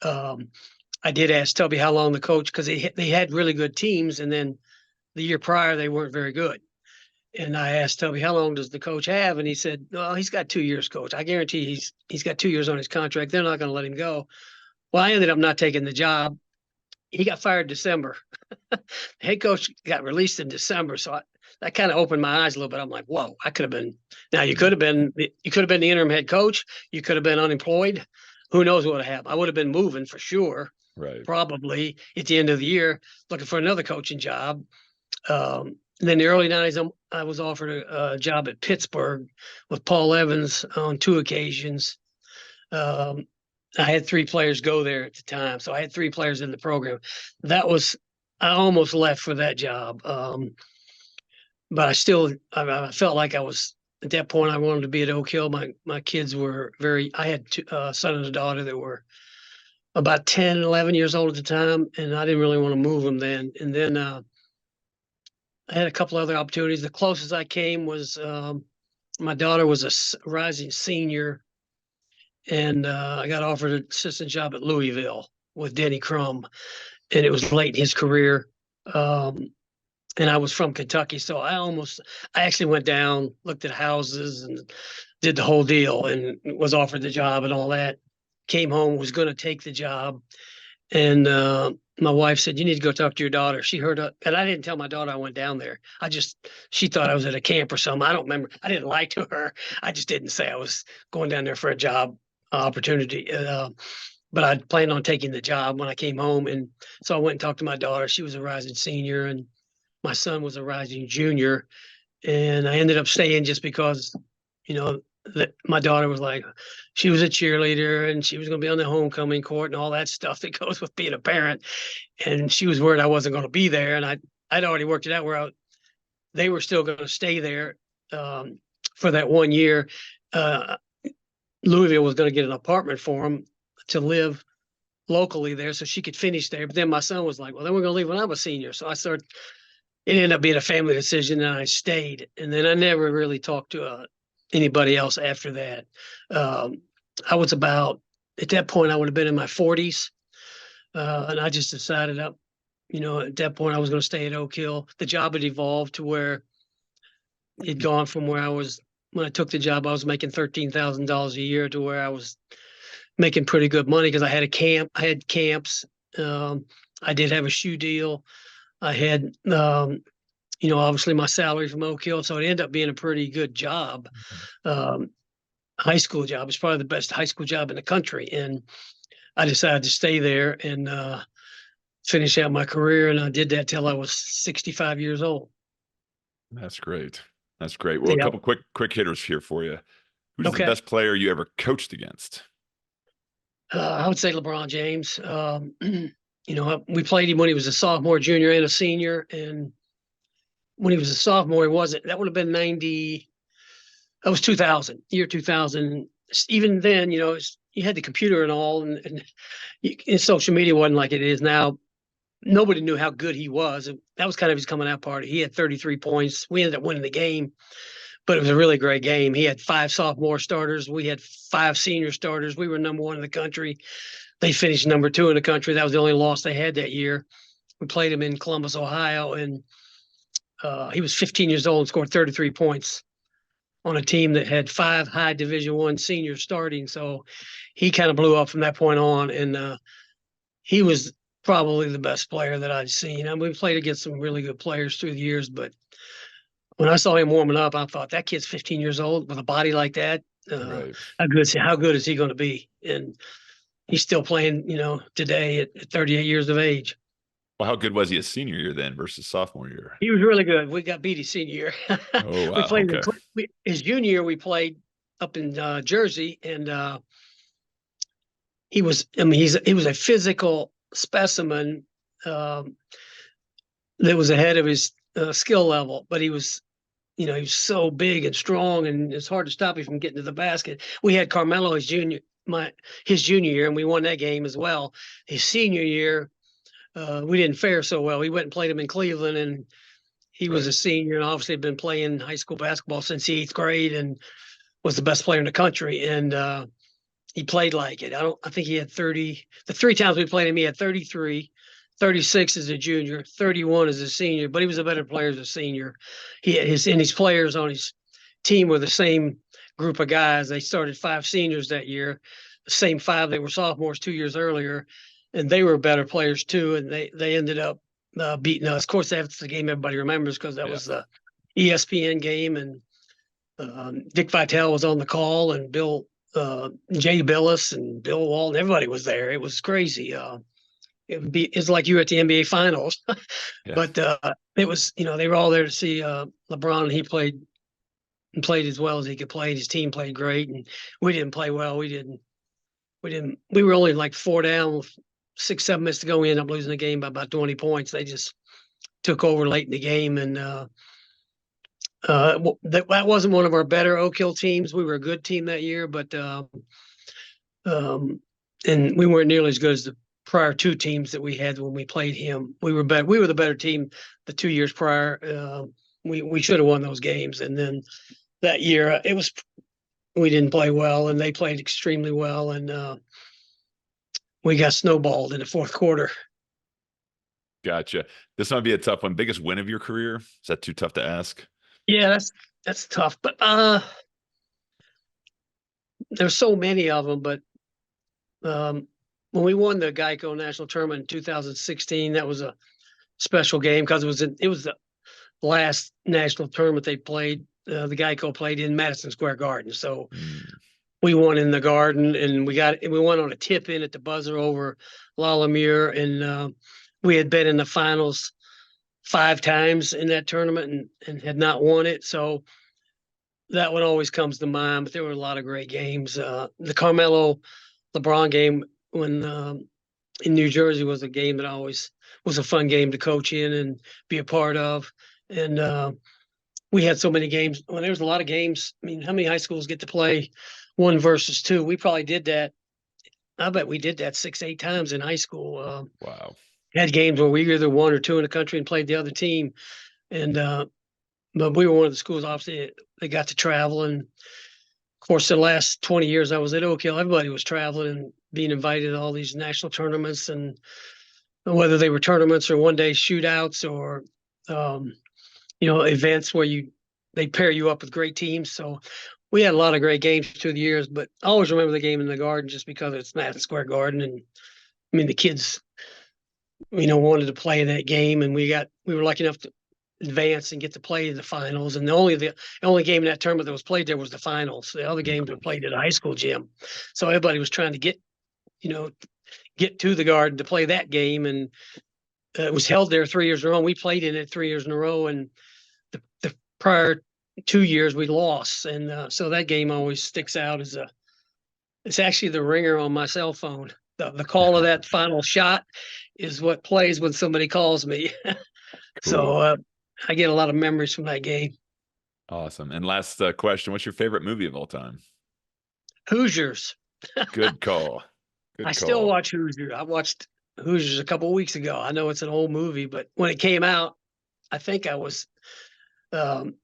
Speaker 4: I did ask Tubby how long the coach, because they had really good teams. And then the year prior, they weren't very good. And I asked Tubby, how long does the coach have? And he said, well, he's got 2 years, coach. I guarantee he's got 2 years on his contract. They're not going to let him go. Well, I ended up not taking the job. He got fired December. The head coach got released in December. So that kind of opened my eyes a little bit. I'm like, whoa, I could have been. Now you could have been the interim head coach. You could have been unemployed. Who knows what would have happened? I would have been moving for sure. Right. Probably at the end of the year, looking for another coaching job. then the early 90s, I was offered a job at Pittsburgh with Paul Evans on 2 occasions. I had 3 players go there at the time, so I had 3 players in the program. I almost left for that job, but I felt like I was at that point. I wanted to be at Oak Hill. My kids were I had a son and a daughter that were about 10, 11 years old at the time, and I didn't really want to move them then. And then I had a couple other opportunities. The closest I came was my daughter was a rising senior, and I got offered an assistant job at Louisville with Denny Crum, and it was late in his career. And I was from Kentucky, so I actually went down, looked at houses, and did the whole deal, and was offered the job and all that. Came home, was going to take the job, and my wife said, "You need to go talk to your daughter." She heard, and I didn't tell my daughter I went down there. She thought I was at a camp or something. I don't remember. I didn't lie to her. I just didn't say I was going down there for a job opportunity. But I planned on taking the job when I came home, and so I went and talked to my daughter. She was a rising senior, and my son was a rising junior, and I ended up staying just because, that my daughter was like, she was a cheerleader and she was going to be on the homecoming court and all that stuff that goes with being a parent. And she was worried I wasn't going to be there. And I'd already worked it out where they were still going to stay there for that 1 year. Louisville was going to get an apartment for them to live locally there so she could finish there. But then my son was like, well, then we're going to leave when I'm a senior. So it ended up being a family decision, and I stayed. And then I never really talked to anybody else after that. I was at that point, I would have been in my 40s. And I just decided at that point I was going to stay at Oak Hill. The job had evolved to where it'd gone from where when I took the job, I was making $13,000 a year to where I was making pretty good money because I had camps. I did have a shoe deal. I had, obviously my salary from Oak Hill. So it ended up being a pretty good job. High school job. It's probably the best high school job in the country. And I decided to stay there and finish out my career. And I did that till I was 65 years old.
Speaker 1: That's great. That's great. Well,
Speaker 4: Yeah.
Speaker 1: a couple quick hitters here for you. Who's
Speaker 4: Okay.
Speaker 1: the best player you ever coached against?
Speaker 4: I would say LeBron James. We played him when he was a sophomore, junior, and a senior. And when he was a sophomore, that would have been 90. That was 2000, year 2000. Even then, you had the computer and all, and social media wasn't like it is now. Nobody knew how good he was. That was kind of his coming out party. He had 33 points. We ended up winning the game, but it was a really great game. He had 5 sophomore starters. We had 5 senior starters. We were number 1 in the country. They finished number 2 in the country. That was the only loss they had that year. We played him in Columbus, Ohio, and he was 15 years old and scored 33 points on a team that had 5 high Division I seniors starting. So he kind of blew up from that point on, and he was probably the best player that I'd seen. I mean, we played against some really good players through the years, but when I saw him warming up, I thought that kid's 15 years old with a body like that.
Speaker 1: Right.
Speaker 4: How good is he going to be? And he's still playing, today at 38 years of age.
Speaker 1: Well, how good was he his senior year then versus sophomore year?
Speaker 4: He was really good. We got beat his senior year.
Speaker 1: Oh, wow.
Speaker 4: We played
Speaker 1: Okay.
Speaker 4: his junior year. We played up in Jersey, and he was a physical specimen that was ahead of his skill level, but he was so big and strong, and it's hard to stop him from getting to the basket. We had Carmelo his junior year, and we won that game as well. His senior year, we didn't fare so well. We went and played him in Cleveland, and he was a senior and obviously had been playing high school basketball since the 8th grade and was the best player in the country. And he played like it. I think he had 30. The 3 times we played him, he had 33, 36 as a junior, 31 as a senior, but he was a better player as a senior. His players on his team were the same group of guys. They started 5 seniors that year, the same 5 that were sophomores 2 years earlier, and they were better players too. And they ended up beating us. Of course, that's the game everybody remembers because that was the ESPN game, and Dick Vitale was on the call, and Jay Billis and Bill Walton. Everybody was there. It was crazy. it's like you were at the NBA finals.
Speaker 1: Yeah.
Speaker 4: But it was, they were all there to see LeBron, and he played as well as he could play. His team played great, and we didn't play well. We were only like 4 down with 6-7 minutes to go. We ended up losing the game by about 20 points. They just took over late in the game, and that wasn't one of our better Oak Hill teams. We were a good team that year, but and we weren't nearly as good as the prior 2 teams that we had when we played him. We were better. We were the better team the 2 years prior. We should have won those games, and then that year we didn't play well, and they played extremely well, and we got snowballed in the fourth quarter.
Speaker 1: Gotcha. This might be a tough one. Biggest win of your career? Is that too tough to ask?
Speaker 4: Yeah, that's tough, but there's so many of them. But when we won the Geico National Tournament in 2016, that was a special game because it was the last national tournament they played. The Geico played in Madison Square Garden, so we won in the Garden, and we won on a tip in at the buzzer over Lalamere, and we had been in the finals 5 times in that tournament and had not won it. So that one always comes to mind, but there were a lot of great games. The Carmelo LeBron game when in New Jersey was a game that always was a fun game to coach in and be a part of. And we had so many games. When there was a lot of games, I mean, how many high schools get to play 1 versus 2? We probably did that. I bet we did that 6-8 times in high school.
Speaker 1: Wow.
Speaker 4: Had games where we were either 1 or 2 in the country and played the other team. And but we were one of the schools, obviously, they got to travel. And of course, the last 20 years I was at Oak Hill, everybody was traveling and being invited to all these national tournaments, and whether they were tournaments or one-day shootouts or events where they pair you up with great teams. So we had a lot of great games through the years, but I always remember the game in the Garden just because it's Madison Square Garden. And I mean, the kids, wanted to play that game, and we were lucky enough to advance and get to play in the finals. And the only game in that tournament that was played there was the finals. The other games were played at a high school gym. So everybody was trying to get to the Garden to play that game. And it was held there 3 years in a row. We played in it 3 years in a row. And the prior 2 years we lost. And so that game always sticks out as it's actually the ringer on my cell phone. The call of that final shot is what plays when somebody calls me. So I get a lot of memories from that game.
Speaker 1: Awesome. And last question, what's your favorite movie of all time?
Speaker 4: Hoosiers.
Speaker 1: Good call.
Speaker 4: I still watch Hoosiers. I watched Hoosiers a couple of weeks ago. I know it's an old movie, but when it came out, I think I was one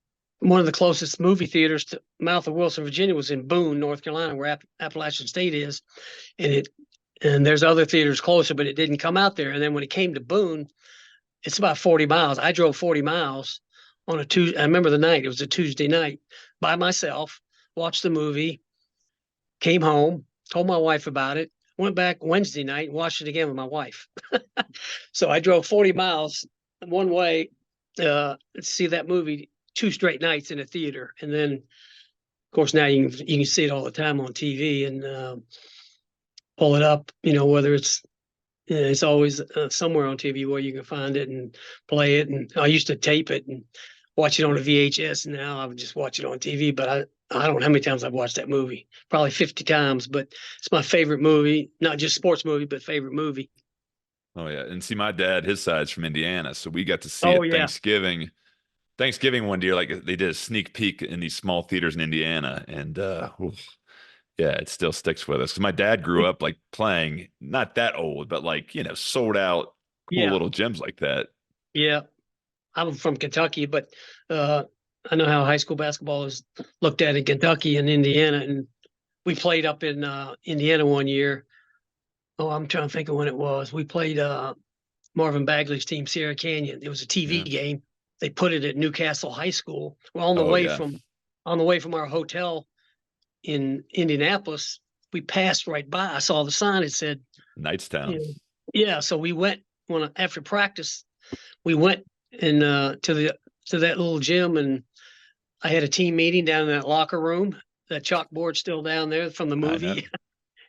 Speaker 4: of the closest movie theaters to Mouth of Wilson, Virginia was in Boone, North Carolina, where Appalachian State is. And there's other theaters closer, but it didn't come out there. And then when it came to Boone, it's about 40 miles. I drove 40 miles on a Tuesday. I remember the night. It was a Tuesday night by myself, watched the movie, came home, told my wife about it, went back Wednesday night and watched it again with my wife. So I drove 40 miles one way to see that movie 2 straight nights in a theater. And then, of course, now you can see it all the time on TV and pull it up, whether it's always somewhere on TV where you can find it and play it. And I used to tape it and watch it on a VHS. And now I would just watch it on TV. But I don't know how many times I've watched that movie. Probably 50 times. But it's my favorite movie, not just sports movie, but favorite movie.
Speaker 1: Oh, yeah. And see, my dad, his side's from Indiana. So we got to see it Thanksgiving. Thanksgiving one year, like they did a sneak peek in these small theaters in Indiana. And yeah, it still sticks with us. Because my dad grew up like playing, not that old, but like, sold out cool little gyms like that.
Speaker 4: Yeah. I'm from Kentucky, but I know how high school basketball is looked at in Kentucky and Indiana. And we played up in Indiana one year. Oh, I'm trying to think of when it was. We played Marvin Bagley's team, Sierra Canyon. It was a TV game. They put it at Newcastle High School. Well, on the way from our hotel in Indianapolis, we passed right by. I saw the sign. It said
Speaker 1: Knightstown.
Speaker 4: Yeah. So we went after practice. We went to that little gym, and I had a team meeting down in that locker room. That chalkboard's still down there from the movie.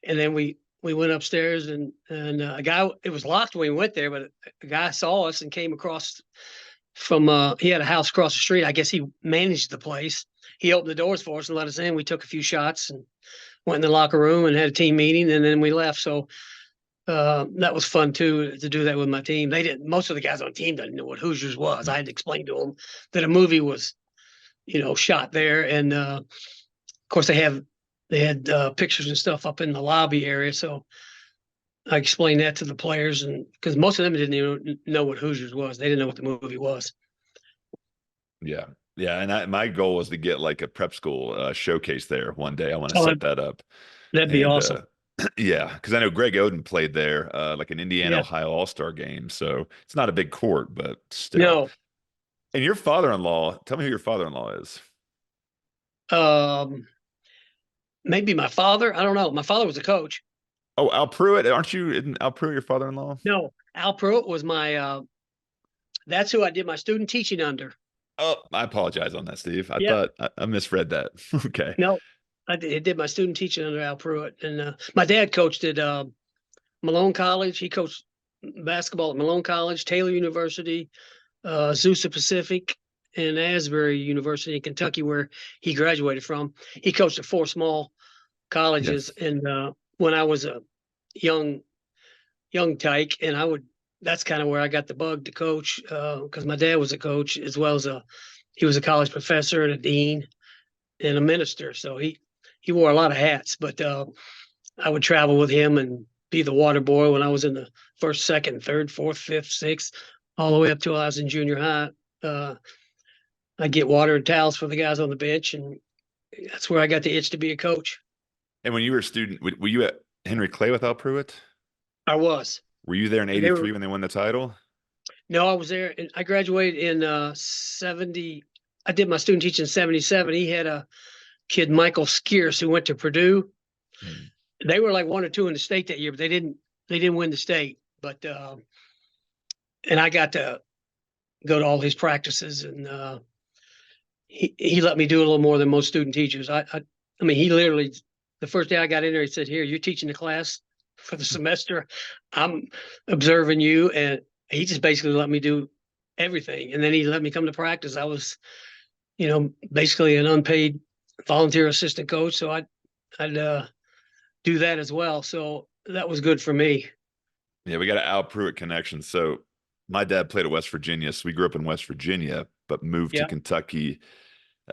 Speaker 4: And then we we went upstairs and a guy, it was locked when we went there, but a guy saw us and came across from, he had a house across the street. I guess he managed the place. He opened the doors for us and let us in. We took a few shots and went in the locker room and had a team meeting, and then we left. So that was fun too, to do that with my team. They didn't, most of the guys on the team didn't know what Hoosiers was. I had to explain to them that a movie was, shot there. And of course they had pictures and stuff up in the lobby area. So I explained that to the players, and because most of them didn't even know what Hoosiers was. They didn't know what the movie was.
Speaker 1: Yeah. Yeah. And my goal was to get like a prep school showcase there one day. I want to
Speaker 4: Oh,
Speaker 1: set that up.
Speaker 4: That'd be
Speaker 1: And
Speaker 4: awesome.
Speaker 1: yeah, because I know Greg Oden played there, like an Indiana
Speaker 4: Yeah.
Speaker 1: Ohio All-Star game. So it's not a big court, but still.
Speaker 4: No.
Speaker 1: And your father-in-law, tell me who your father-in-law is.
Speaker 4: Maybe my father. I don't know. My father was a coach.
Speaker 1: Oh, Al Pruitt. Isn't Al Pruitt your father-in-law?
Speaker 4: No, Al Pruitt was my. That's who I did my student teaching under.
Speaker 1: Oh, I apologize on that, Steve. I
Speaker 4: Yeah.
Speaker 1: thought I misread that. Okay.
Speaker 4: No, I did my student teaching under Al Pruitt, and my dad coached at Malone College. He coached basketball at Malone College, Taylor University, Azusa Pacific, and Asbury University in Kentucky, where he graduated from. He coached at 4 small colleges,
Speaker 1: Yes.
Speaker 4: and when I was a young tyke, and that's kind of where I got the bug to coach, because my dad was a coach as well as he was a college professor and a dean and a minister. So he wore a lot of hats, but I would travel with him and be the water boy when I was in the first, second, third, fourth, fifth, sixth, all the way up till I was in junior high. I get water and towels for the guys on the bench, and that's where I got the itch to be a coach.
Speaker 1: And when you were a student, were you at Henry Clay with Al Pruitt?
Speaker 4: I was.
Speaker 1: Were you there in
Speaker 4: They were-
Speaker 1: '83 when they won the title?
Speaker 4: No, I was there, and I graduated in 70. I did my student teaching in 77. He had a kid, Michael Skierce, who went to Purdue.
Speaker 1: Hmm.
Speaker 4: They were like 1 or 2 in the state that year, but they didn't win the state. But and I got to go to all his practices, and he let me do a little more than most student teachers. I mean, he literally, the first day I got in there, he said, "Here, you're teaching the class for the semester. I'm observing you," and he just basically let me do everything. And then he let me come to practice. I was, basically an unpaid volunteer assistant coach, so I'd do that as well. So that was good for me.
Speaker 1: Yeah, we got an Al Pruitt connection. So my dad played at West Virginia, so we grew up in West Virginia, but moved to
Speaker 4: Yeah.
Speaker 1: Kentucky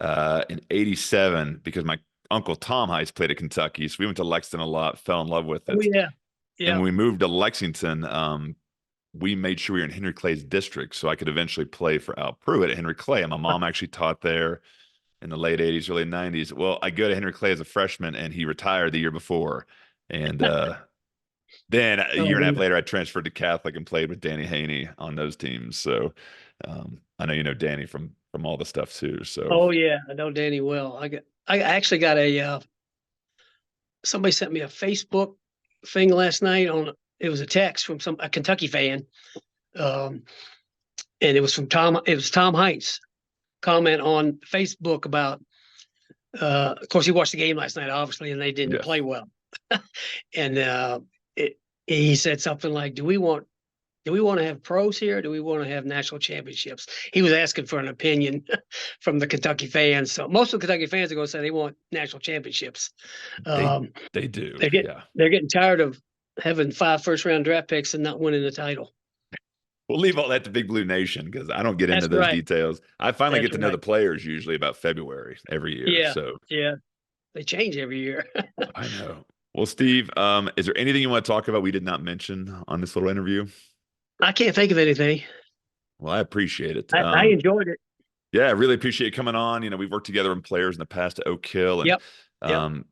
Speaker 1: in '87 because my uncle Tom Heiss played at Kentucky. So we went to Lexington a lot, fell in love with it.
Speaker 4: Oh yeah,
Speaker 1: And
Speaker 4: yeah.
Speaker 1: when we moved to Lexington, we made sure we were in Henry Clay's district so I could eventually play for Al Pruitt at Henry Clay. And my mom actually taught there in the late '80s, early '90s. Well, I go to Henry Clay as a freshman, and he retired the year before. And then a year and a half later, I transferred to Catholic and played with Danny Haney on those teams. So I know you know Danny from all the stuff too. So
Speaker 4: Oh yeah, I know Danny well. I actually got somebody sent me a Facebook thing last night it was a text from a Kentucky fan. And it was from Tom Heights comment on Facebook about, of course he watched the game last night, obviously, and they didn't
Speaker 1: Yes.
Speaker 4: play well. And he said something like, do we want to have pros here? Or do we want to have national championships? He was asking for an opinion from the Kentucky fans. So most of the Kentucky fans are going to say they want national championships.
Speaker 1: they do.
Speaker 4: They're getting tired of having 5 first-round draft picks and not winning the title.
Speaker 1: We'll leave all that to Big Blue Nation because I don't get
Speaker 4: That's
Speaker 1: into those
Speaker 4: right.
Speaker 1: details. I finally
Speaker 4: That's
Speaker 1: get to know
Speaker 4: right.
Speaker 1: the players usually about February every year.
Speaker 4: Yeah.
Speaker 1: So
Speaker 4: Yeah, they change every year.
Speaker 1: I know. Well, Steve, is there anything you want to talk about we did not mention on this little interview?
Speaker 4: I can't think of anything.
Speaker 1: Well, I appreciate it.
Speaker 4: I enjoyed it.
Speaker 1: Yeah, I really appreciate you coming on. We've worked together in players in the past at Oak Hill. And,
Speaker 4: Yep.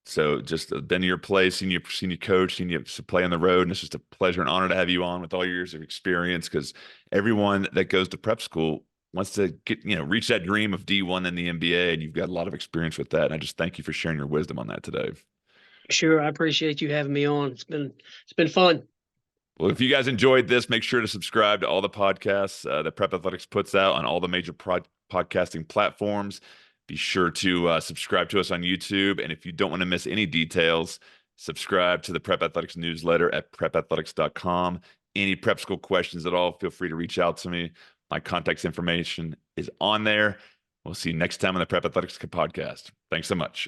Speaker 1: So just been to your place, seen you coach, seen you play on the road. And it's just a pleasure and honor to have you on with all your years of experience, because everyone that goes to prep school wants to get, reach that dream of D1 in the NBA. And you've got a lot of experience with that. And I just thank you for sharing your wisdom on that today.
Speaker 4: Sure. I appreciate you having me on. It's been fun.
Speaker 1: Well, if you guys enjoyed this, make sure to subscribe to all the podcasts that Prep Athletics puts out on all the major podcasting platforms. Be sure to subscribe to us on YouTube. And if you don't want to miss any details, Subscribe to the Prep Athletics newsletter at prepathletics.com. Any prep school questions at all, feel free to reach out to me. My contact information is on there. We'll see you next time on the Prep Athletics podcast. Thanks so much.